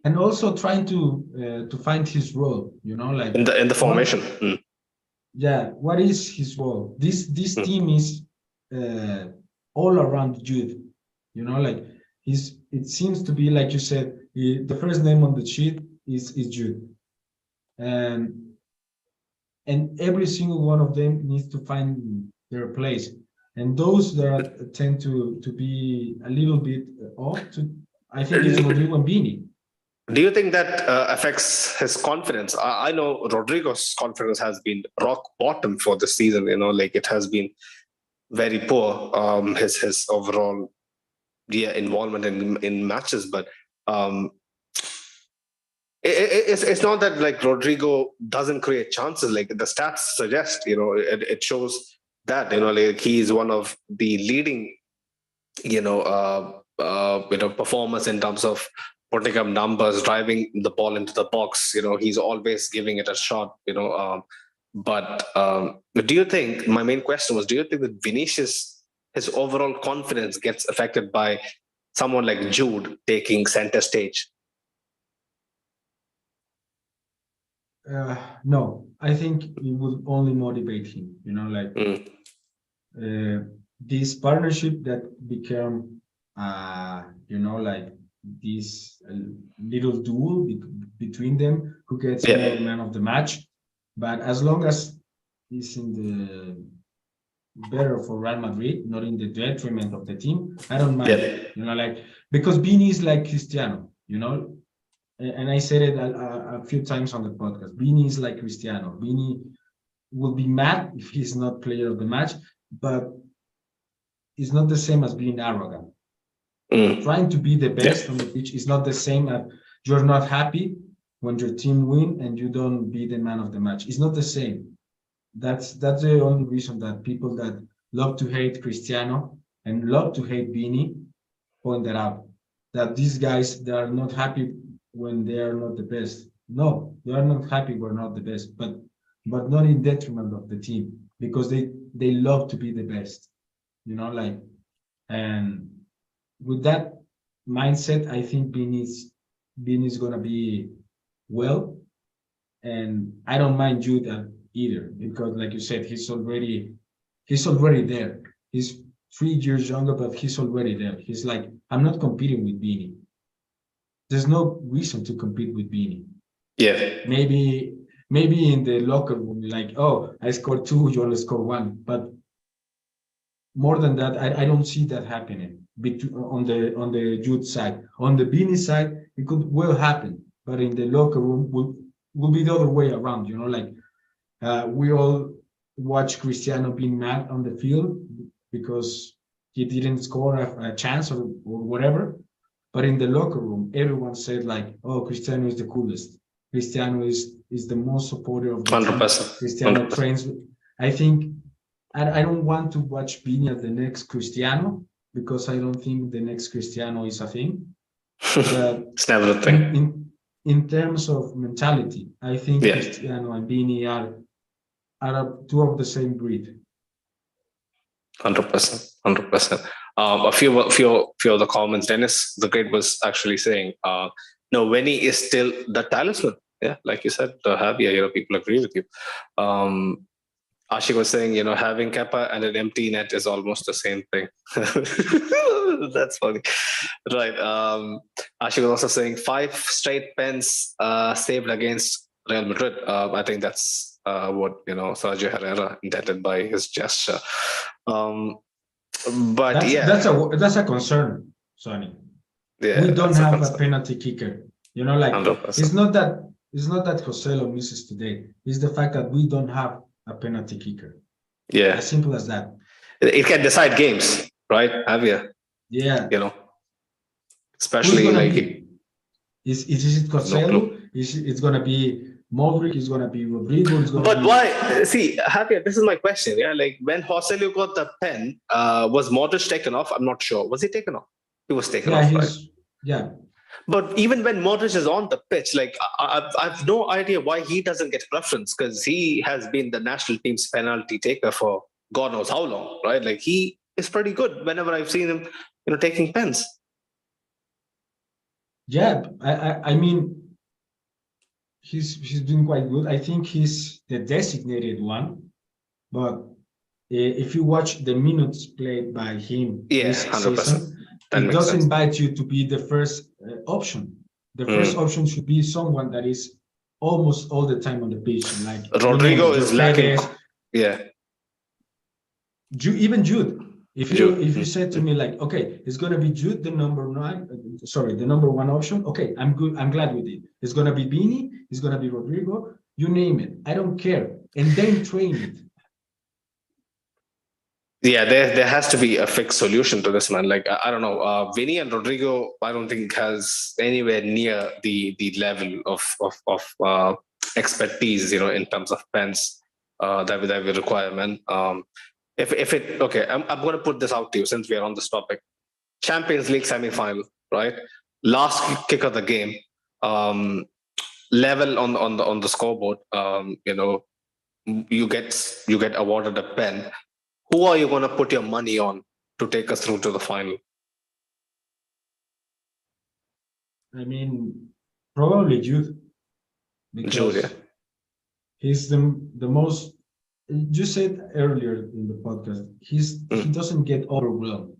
And also trying to find his role. Like in the formation. What is his role? This team is all around Jude. Like it seems to be, like you said, the first name on the sheet is Jude, and every single one of them needs to find their place. And those that tend to be a little bit off, I think it's Rodrigo and Vini. Do you think that affects his confidence? I know Rodrigo's confidence has been rock bottom for the season. Like it has been very poor. His overall involvement in matches, but it's not that like Rodrigo doesn't create chances. Like the stats suggest, it shows that like he is one of the leading performers in terms of putting up numbers, driving the ball into the box. He's always giving it a shot. But do you think? My main question was: do you think that Vinícius, his overall confidence gets affected by someone like Jude taking center stage? No, I think it would only motivate him. This partnership that became, like this little duel between them, who gets more man of the match. But as long as he's in the better for Real Madrid, not in the detriment of the team, I don't mind. Because Vini is like Cristiano, and I said it a few times on the podcast. Vini is like Cristiano. Vini will be mad if he's not player of the match, but it's not the same as being arrogant. Trying to be the best on the pitch is not the same as you're not happy when your team win and you don't be the man of the match. It's not the same. That's the only reason that people that love to hate Cristiano and love to hate Vini point that out. That these guys, they are not happy when they are not the best. No, they are not happy we're not the best, but not in detriment of the team, because they love to be the best. And with that mindset, I think Vini's gonna be well, and I don't mind Jude either, because like you said, he's already there. He's 3 years younger, but he's already there. He's like, I'm not competing with Vini. There's no reason to compete with Vini. Yeah. Maybe in the locker room, like, oh, I scored 2, you only score 1, but more than that, I don't see that happening on the Jude side. On the Vini side, it could well happen, but in the locker room will be the other way around. We all watch Cristiano being mad on the field because he didn't score a chance or whatever, but in the locker room, everyone said like, "Oh, Cristiano is the coolest. Cristiano is the most supporter of the 100%. team. Cristiano 100%. Trains." I think I don't want to watch Vini as the next Cristiano, because I don't think the next Cristiano is a thing. But it's never a thing. In terms of mentality, I think Cristiano and Vini are two of the same breed. 100%. 100%. A few of the comments. Dennis the Great was actually saying, no, Vini is still the talisman. Yeah, like you said, Javier, people agree with you. Ashik was saying, having Kepa and an empty net is almost the same thing. That's funny. Right. Ashik was also saying 5 straight pens saved against Real Madrid. I think that's what, Sergio Herrera intended by his gesture. But that's a concern, Sonny. Yeah, we don't have a penalty kicker. 100%. It's not that Joselu misses today. It's the fact that we don't have a penalty kicker. Yeah. As simple as that. It can decide games, right, Javier? Yeah. Especially like is it Joselu? It's gonna be Modric, it's gonna be Rodrigo, why? See, Javier, this is my question. Yeah, like when Joselu got the pen, was Modric taken off? I'm not sure. Was he taken off? He was taken off, right? Yeah. But even when Modric is on the pitch, like I've no idea why he doesn't get preference, because he has been the national team's penalty taker for God knows how long, right? Like he is pretty good whenever I've seen him, taking pens. Yeah, I mean, he's been quite good. I think he's the designated one, but if you watch the minutes played by him this 100%. Season, it does invite you to be the first option. The first option should be someone that is almost all the time on the pitch. Like Rodrigo is lacking. Yeah. Even Jude. If you said to me like, okay, it's gonna be Jude, the number 1 option. Okay, I'm good. I'm glad with it. It's gonna be Vini. It's gonna be Rodrigo. You name it. I don't care. And then train it. Yeah, there has to be a fixed solution to this, man. Like I don't know, Vini and Rodrigo, I don't think has anywhere near the level of expertise, in terms of pens that we require, man. I'm going to put this out to you since we are on this topic. Champions League semi-final, right? last kick of the game, level on the scoreboard, you get awarded a pen. Who are you going to put your money on to take us through to the final? I mean, probably Jude, because Jude, yeah. he's the most. You said earlier in the podcast, he doesn't get overwhelmed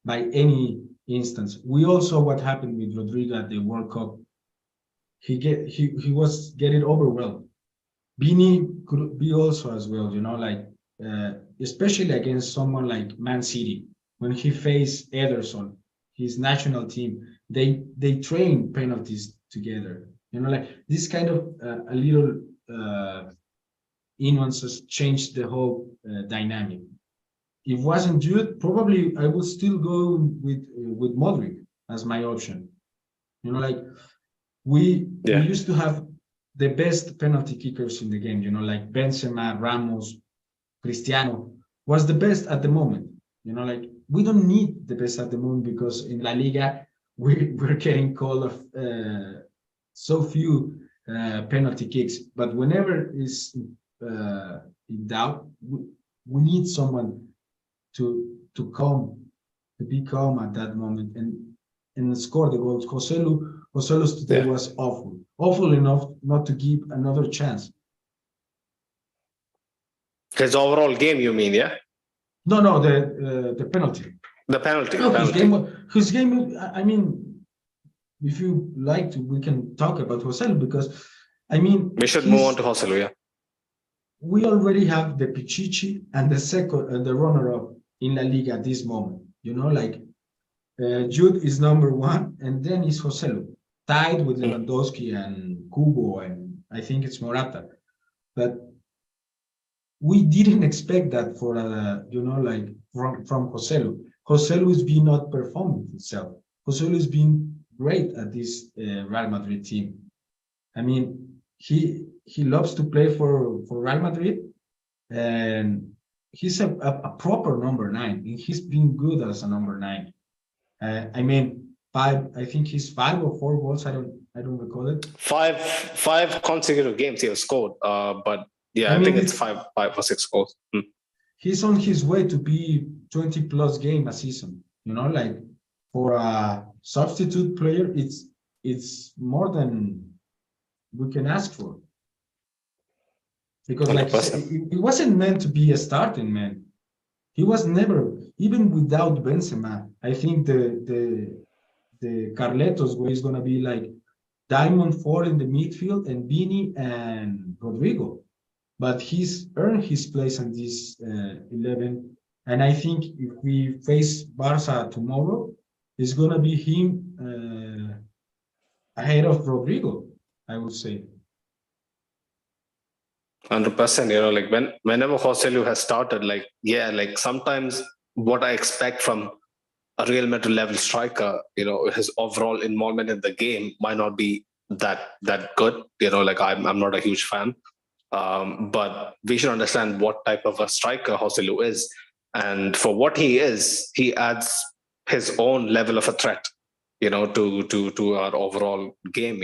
by any instance. We all saw what happened with Rodrigo at the World Cup. He was getting overwhelmed. Vini could be also as well, especially against someone like Man City when he faced Ederson, his national team. They train penalties together. This kind of a little nuances changed the whole dynamic. If it wasn't Jude, probably I would still go with Modric as my option. We used to have the best penalty kickers in the game, like Benzema, Ramos, Cristiano was the best at the moment. We don't need the best at the moment because in La Liga we're getting called of so few penalty kicks. But whenever is in doubt, we need someone to be calm at that moment and score the goals. Joselu's today was awful enough not to give another chance. His overall game, you mean, yeah? No, the penalty. The penalty. No, penalty. His game. I mean, if you like to, we can talk about Joselu because, I mean, we should move on to Joselu. Yeah. We already have the Pichichi and the second, the runner-up in La Liga at this moment. Jude is number one, and then is Joselu, tied with Lewandowski and Kubo, and I think it's Morata. But we didn't expect that for from Joselu. Joselu is being not performing himself. Joselu is being great at this Real Madrid team. I mean, he loves to play for Real Madrid, and he's a proper number 9. And he's been good as a number 9. I mean, I think he's 5 or 4 goals. I don't recall it. Five consecutive games he has scored. But yeah, I think it's 5 or 6 goals. He's on his way to be 20 plus game a season. For a substitute player, it's more than we can ask for. Because it wasn't meant to be a starting man. He was never, even without Benzema. I think the Carletos way is gonna be like Diamond 4 in the midfield and Vini and Rodrigo. But he's earned his place in this 11. And I think if we face Barca tomorrow, it's gonna be him ahead of Rodrigo, I would say. 100%. Whenever Joselu has started, sometimes what I expect from a Real Madrid level striker, his overall involvement in the game might not be that good. I'm not a huge fan, but we should understand what type of a striker Joselu is, and for what he is, he adds his own level of a threat, to our overall game.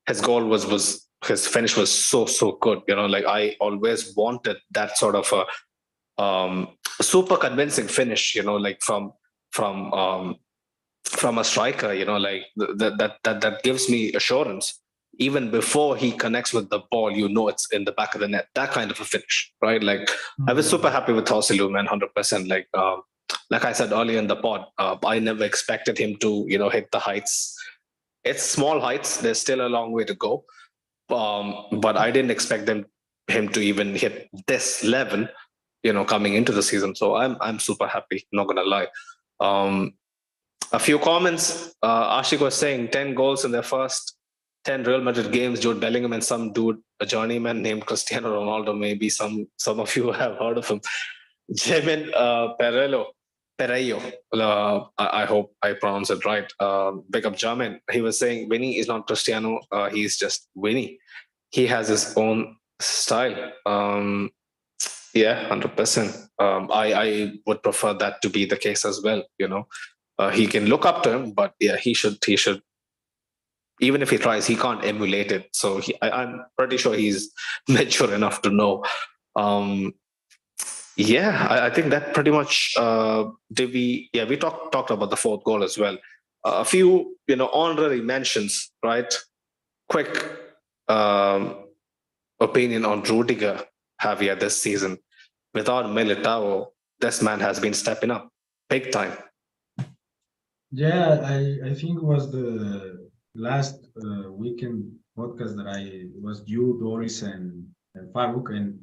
His goal was his finish was so good. I always wanted that sort of a super convincing finish. From a striker. That gives me assurance. Even before he connects with the ball, it's in the back of the net. That kind of a finish, right? I was super happy with Joselu, man, 100%. Like I said earlier in the pod, I never expected him to, hit the heights. It's small heights. There's still a long way to go. But I didn't expect him to even hit this level, coming into the season. So I'm super happy, not gonna lie. A few comments. Ashik was saying 10 goals in their first 10 Real Madrid games. Jude Bellingham and some dude, a journeyman named Cristiano Ronaldo. Maybe some of you have heard of him. Jamin Pereyo. I hope I pronounce it right. Big up Jamin. He was saying Vinny is not Cristiano. He's just Vinny. He has his own style. Yeah, 100%. I would prefer that to be the case as well. he can look up to him, but yeah, he should. Even if he tries, he can't emulate it. So I'm pretty sure he's mature enough to know. I think that pretty much we talked about the fourth goal as well. A few honorary mentions, right? Quick opinion on Rudiger, Javier, this season. Without Militao, this man has been stepping up big time. Yeah, I think it was the last weekend podcast that I was you, Doris, and Farouk, and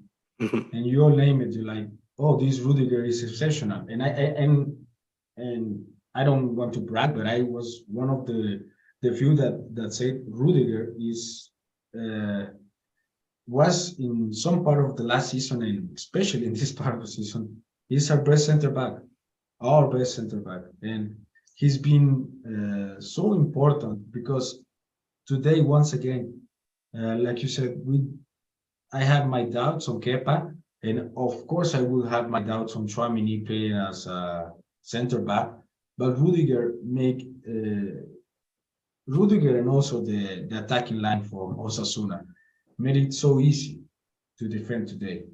you all name it. You're like, oh, this Rudiger is exceptional, and I don't want to brag, but I was one of the few that said Rudiger is was in some part of the last season, and especially in this part of the season, he's our best center back, and he's been so important because today, once again, like you said, I have my doubts on Kepa, and of course I will have my doubts on Tchouaméni playing as a center back, but Rudiger and also the attacking line for Osasuna made it so easy to defend today.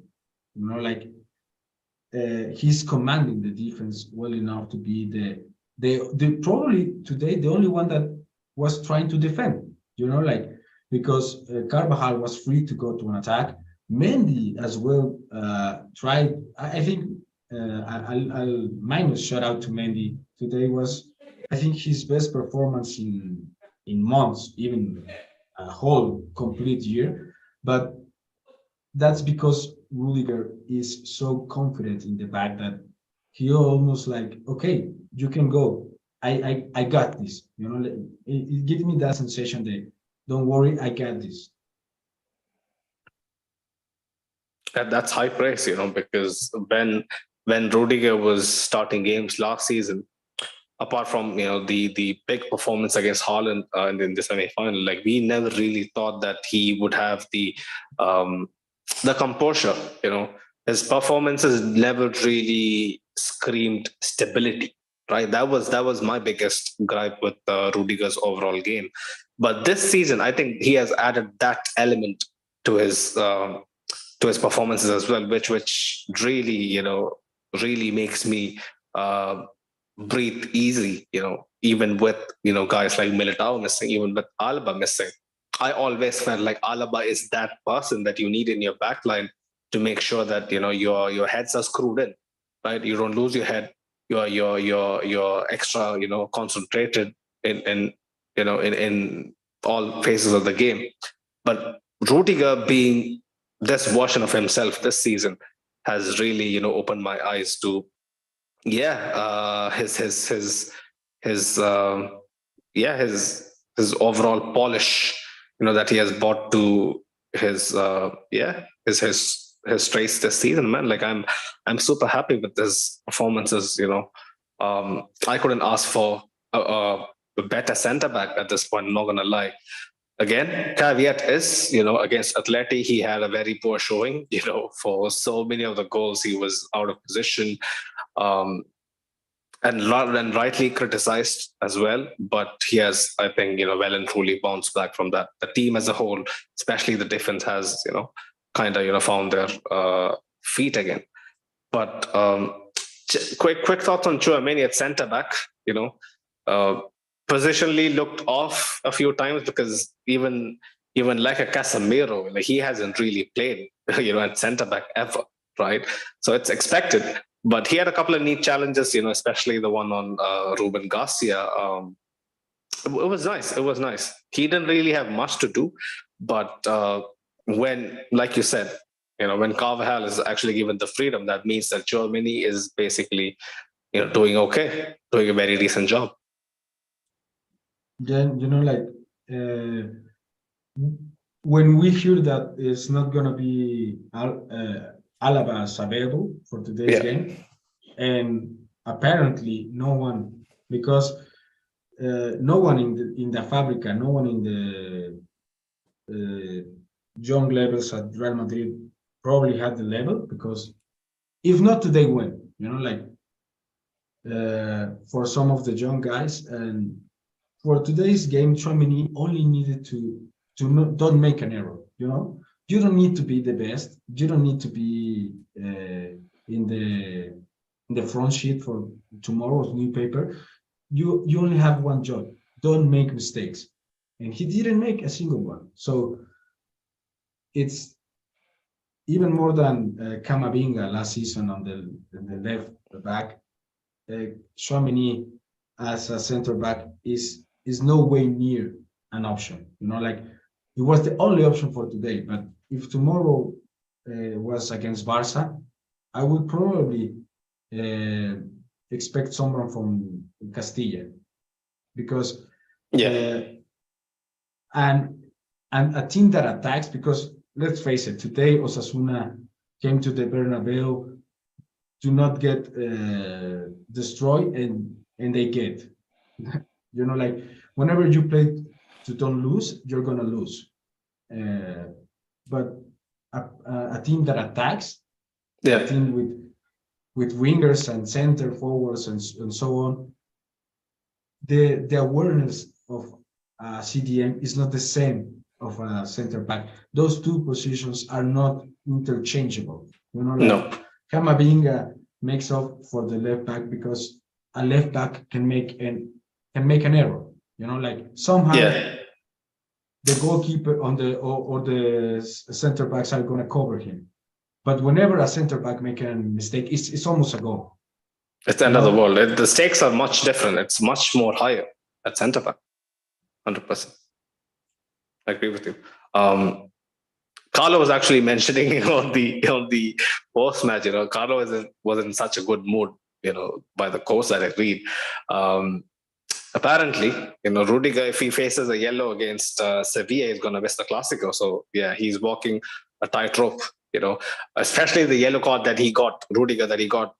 He's commanding the defense well enough to be the probably today the only one that was trying to defend. Because Carvajal was free to go to an attack. Mendy as well tried. I think I'll minus shout out to Mendy. Today was, I think, his best performance in months, even a whole complete year. But that's because Rudiger is so confident in the back that he almost like, okay, you can go. I got this. It gives me that sensation that don't worry, I got this. That's high praise, because when Rudiger was starting games last season, apart from the big performance against Haaland in the semi-final, like we never really thought that he would have the composure. His performances never really screamed stability. Right, that was my biggest gripe with Rudiger's overall game. But this season, I think he has added that element to his performances as well, which really really makes me breathe easy. Even with guys like Militao missing, even with Alaba missing, I always felt like Alaba is that person that you need in your backline to make sure that your heads are screwed in, right? You don't lose your head. You're extra concentrated in all phases of the game. But Rudiger being this version of himself this season has really opened my eyes to his overall polish that he has brought to his traits this season, man. Like I'm super happy with his performances. I couldn't ask for a better center back at this point. I'm not gonna lie. Again, caveat is, against Atleti, he had a very poor showing. For so many of the goals, he was out of position, and rightly criticized as well. But he has, I think, well and truly bounced back from that. The team as a whole, especially the defense, has kind of found their feet again. But quick thoughts on Tchouaméni at centre back. Positionally looked off a few times because even like a Casemiro, like he hasn't really played at centre back ever, right? So it's expected. But he had a couple of neat challenges, especially the one on Ruben Garcia. It was nice. He didn't really have much to do, but when, like you said, when Carvajal is actually given the freedom, that means that Tchouaméni is basically, doing okay, doing a very decent job. Then when we hear that it's not gonna be Alaba available for today's game, and apparently no one, because no one in the Fabrica, no one in the young levels at Real Madrid probably had the level, because if not today, when for some of the young guys. And for today's game, Tchouaméni only needed to don't make an error. You know, you don't need to be the best. You don't need to be in the front sheet for tomorrow's newspaper. You only have one job. Don't make mistakes. And he didn't make a single one. So it's even more than Camavinga last season on the left back. Tchouaméni as a center back is no way near an option. You know, like it was the only option for today. But if tomorrow was against Barca, I would probably expect someone from Castilla, because and a team that attacks, because let's face it, today Osasuna came to the Bernabeu to not get destroyed, and they get. You know, like whenever you play to don't lose, you're gonna lose. But a team that attacks, a team with wingers and center forwards and so on, the awareness of CDM is not the same of a center back. Those two positions are not interchangeable. You know, like Camavinga makes up for the left back because a left back can make an error. You know, like somehow the goalkeeper on the or the center backs are going to cover him. But whenever a center back makes a mistake, it's almost a goal. It's another world. The stakes are much different. It's much more higher at center back. 100%. I agree with you. Carlo was actually mentioning on the post match. You know, Carlo was in such a good mood. You know, by the course that I read. Apparently, you know, Rudiger, if he faces a yellow against Sevilla, is going to miss the Clásico. So yeah, he's walking a tightrope. You know, especially the yellow card that he got, Rudiger, that he got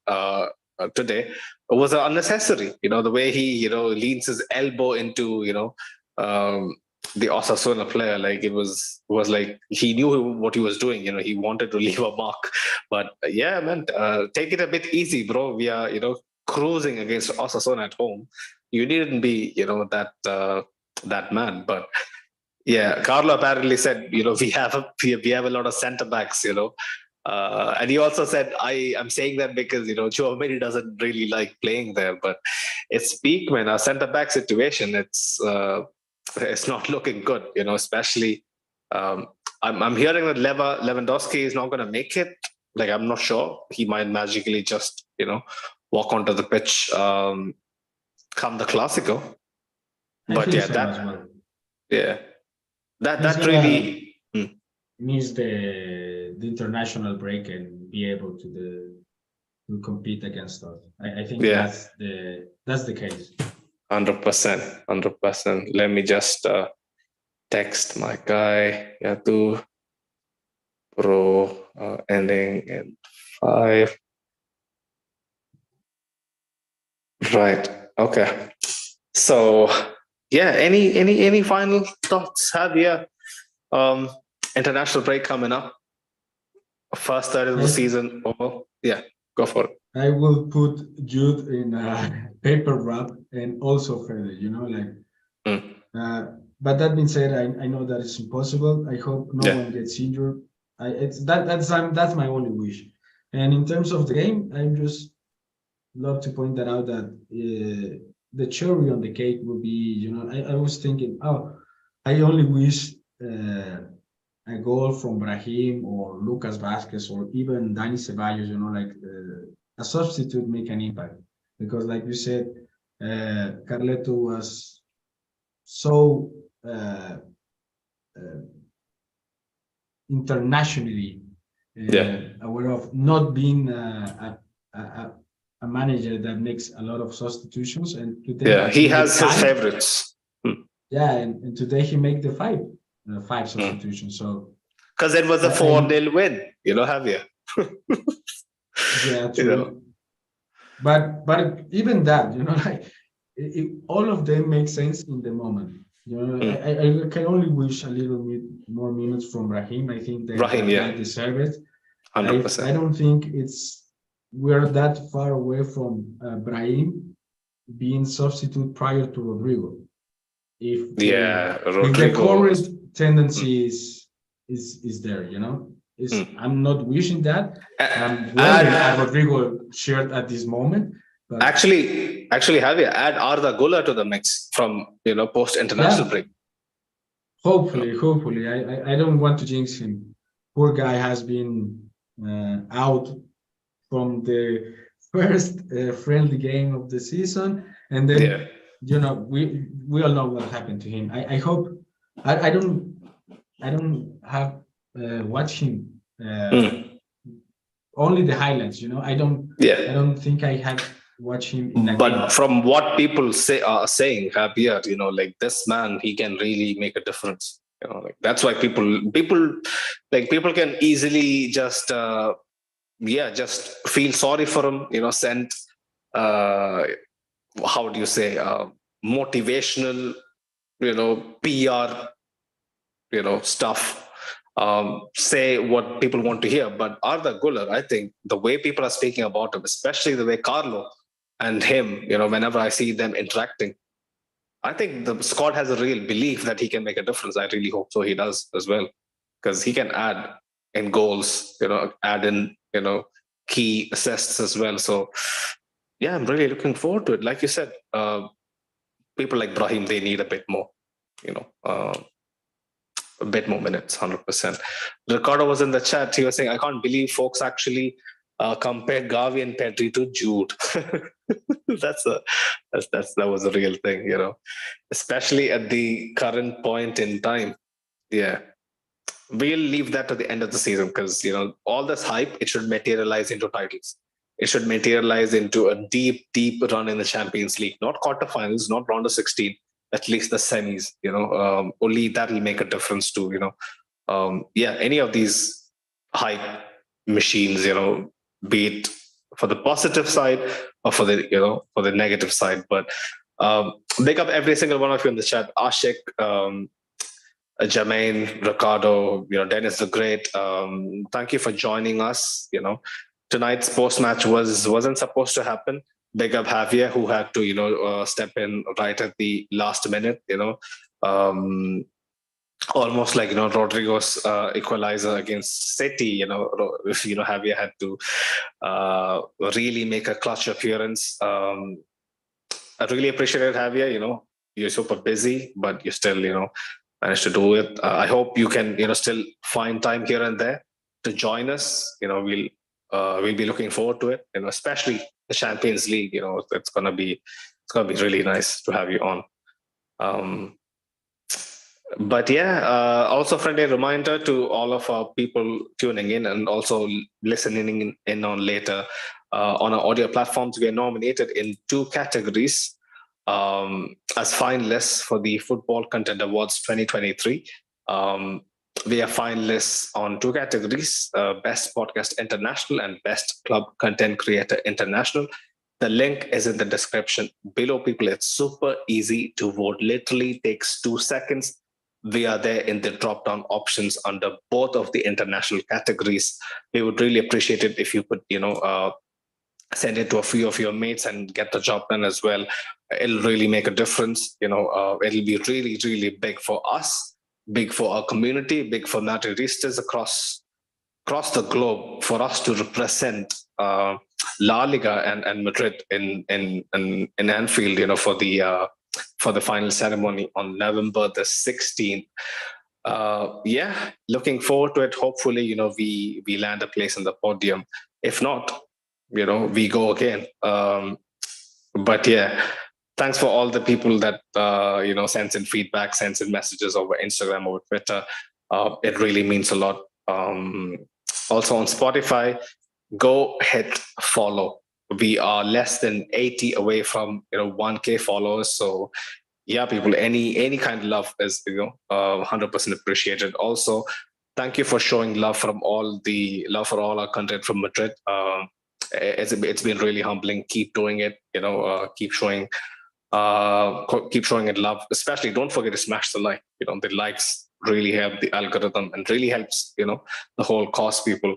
today, was unnecessary. You know, the way he leans his elbow into the Osasuna player, like it was like he knew what he was doing. You know, he wanted to leave a mark. But yeah, man, take it a bit easy, bro. We are cruising against Osasuna at home. You needn't be that man. But yeah, Carlo apparently said, we have a lot of centre backs, and he also said, I'm saying that because Tchouaméni doesn't really like playing there, but it's peak, man. Our centre back situation, it's not looking good, especially I'm hearing that Lewandowski is not going to make it. Like, I'm not sure. He might magically just walk onto the pitch come the Clásico. But yeah, that really needs the international break and be able to compete against us. I think that's the case. 100%. Let me just text my guy Yatu Pro ending in 5. Right. Okay. So yeah, any final thoughts, Javier? International break coming up. First third of the season. Yeah, go for it. I will put Jude in a paper wrap and also Fede, but that being said, I know that it's impossible. I hope no one gets injured. That's my only wish. And in terms of the game, I just love to point that out, that the cherry on the cake will be, I was thinking, I only wish a goal from Brahim or Lucas Vázquez or even Dani Ceballos, a substitute make an impact. Because like you said, Carleto was so internationally aware of not being a manager that makes a lot of substitutions, and today he has his favorites. And today he made the five substitutions. So because it was a 4-0 win, Javier. Yeah, true. But even that, all of them make sense in the moment. I can only wish a little bit more minutes from Brahim. I think that Brahim deserve it. 100%. I don't think it's we're that far away from Brahim being substitute prior to Rodrigo. If Yeah, the Rodrigo. current tendency is there, is I'm not wishing that. I'm wearing a Rodrigo shirt at this moment. But actually, Javier, add Arda Güler to the mix from post international break. Hopefully. I don't want to jinx him. Poor guy has been out from the first friendly game of the season, and then we all know what happened to him. I hope I don't have watched him only the highlights. I don't think I have watched him in a game. From what people are saying, Javier, like this man, he can really make a difference. Like that's why people can easily just just feel sorry for him. Send how do you say motivational, PR, stuff. Say what people want to hear. But Arda Güler, I think the way people are speaking about him, especially the way Carlo and him, whenever I see them interacting, I think the squad has a real belief that he can make a difference. I really hope so he does as well, because he can add in goals, add in, key assists as well. So yeah, I'm really looking forward to it. Like you said, people like Brahim, they need a bit more, a bit more minutes, 100%. Ricardo was in the chat. He was saying, I can't believe folks actually compare Gavi and Pedri to Jude. That was a real thing, especially at the current point in time. Yeah. We'll leave that to the end of the season because, all this hype, it should materialize into titles. It should materialize into a deep, deep run in the Champions League, not quarterfinals, not round of 16, at least the semis, only that will make a difference to, any of these hype machines, be it for the positive side or for the negative side. But make up every single one of you in the chat. Ashik, Jermaine, Ricardo, Dennis the Great. Thank you for joining us. Tonight's post-match wasn't supposed to happen. Big up Javier, who had to, step in right at the last minute, almost like, Rodrigo's equalizer against City, Javier had to really make a clutch appearance. I really appreciate it, Javier. You're super busy, but you still, managed to do it. I hope you can, still find time here and there to join us. We'll be looking forward to it. Especially the Champions League. It's gonna be really nice to have you on. But yeah, also friendly reminder to all of our people tuning in and also listening in on later on our audio platforms. We are nominated in 2 categories as finalists for the Football Content Awards 2023. We are finalists on 2 categories, Best Podcast International and Best Club Content Creator International. The link is in the description below, people. It's super easy to vote. Literally takes 2 seconds. We are there in the drop-down options under both of the international categories. We would really appreciate it if you could, send it to a few of your mates and get the job done as well. It'll really make a difference. It'll be really, really big for us, big for our community, big for Madridistas across the globe, for us to represent La Liga and Madrid in Anfield, for the final ceremony on November the 16th. Looking forward to it. Hopefully, we land a place in the podium. If not, we go again. But yeah, thanks for all the people that sends in feedback, sends in messages over Instagram, over Twitter. It really means a lot. Also on Spotify, go hit follow. We are less than 80 away from 1K followers. So yeah, people, any kind of love is 100% appreciated. Also, thank you for showing love for all our content from Madrid. It's been really humbling. Keep doing it. Keep showing it love. Especially, don't forget to smash the like. The likes really help the algorithm and really helps the whole cause, people.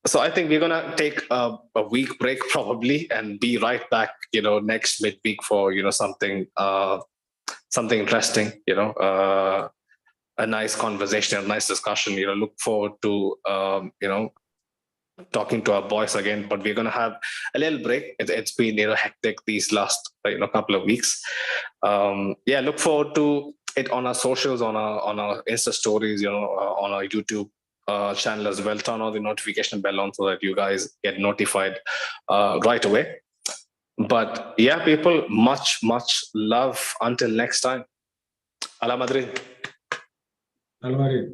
So I think we're gonna take a week break probably and be right back, next midweek for something interesting, a nice conversation, a nice discussion. Look forward to talking to our boys again, but we're gonna have a little break. It's been hectic these last couple of weeks. Look forward to it on our socials, on our Insta stories, on our YouTube channel as well. Turn on the notification bell on so that you guys get notified right away. But yeah, people, much love until next time. Ala Madrid. Alvaro.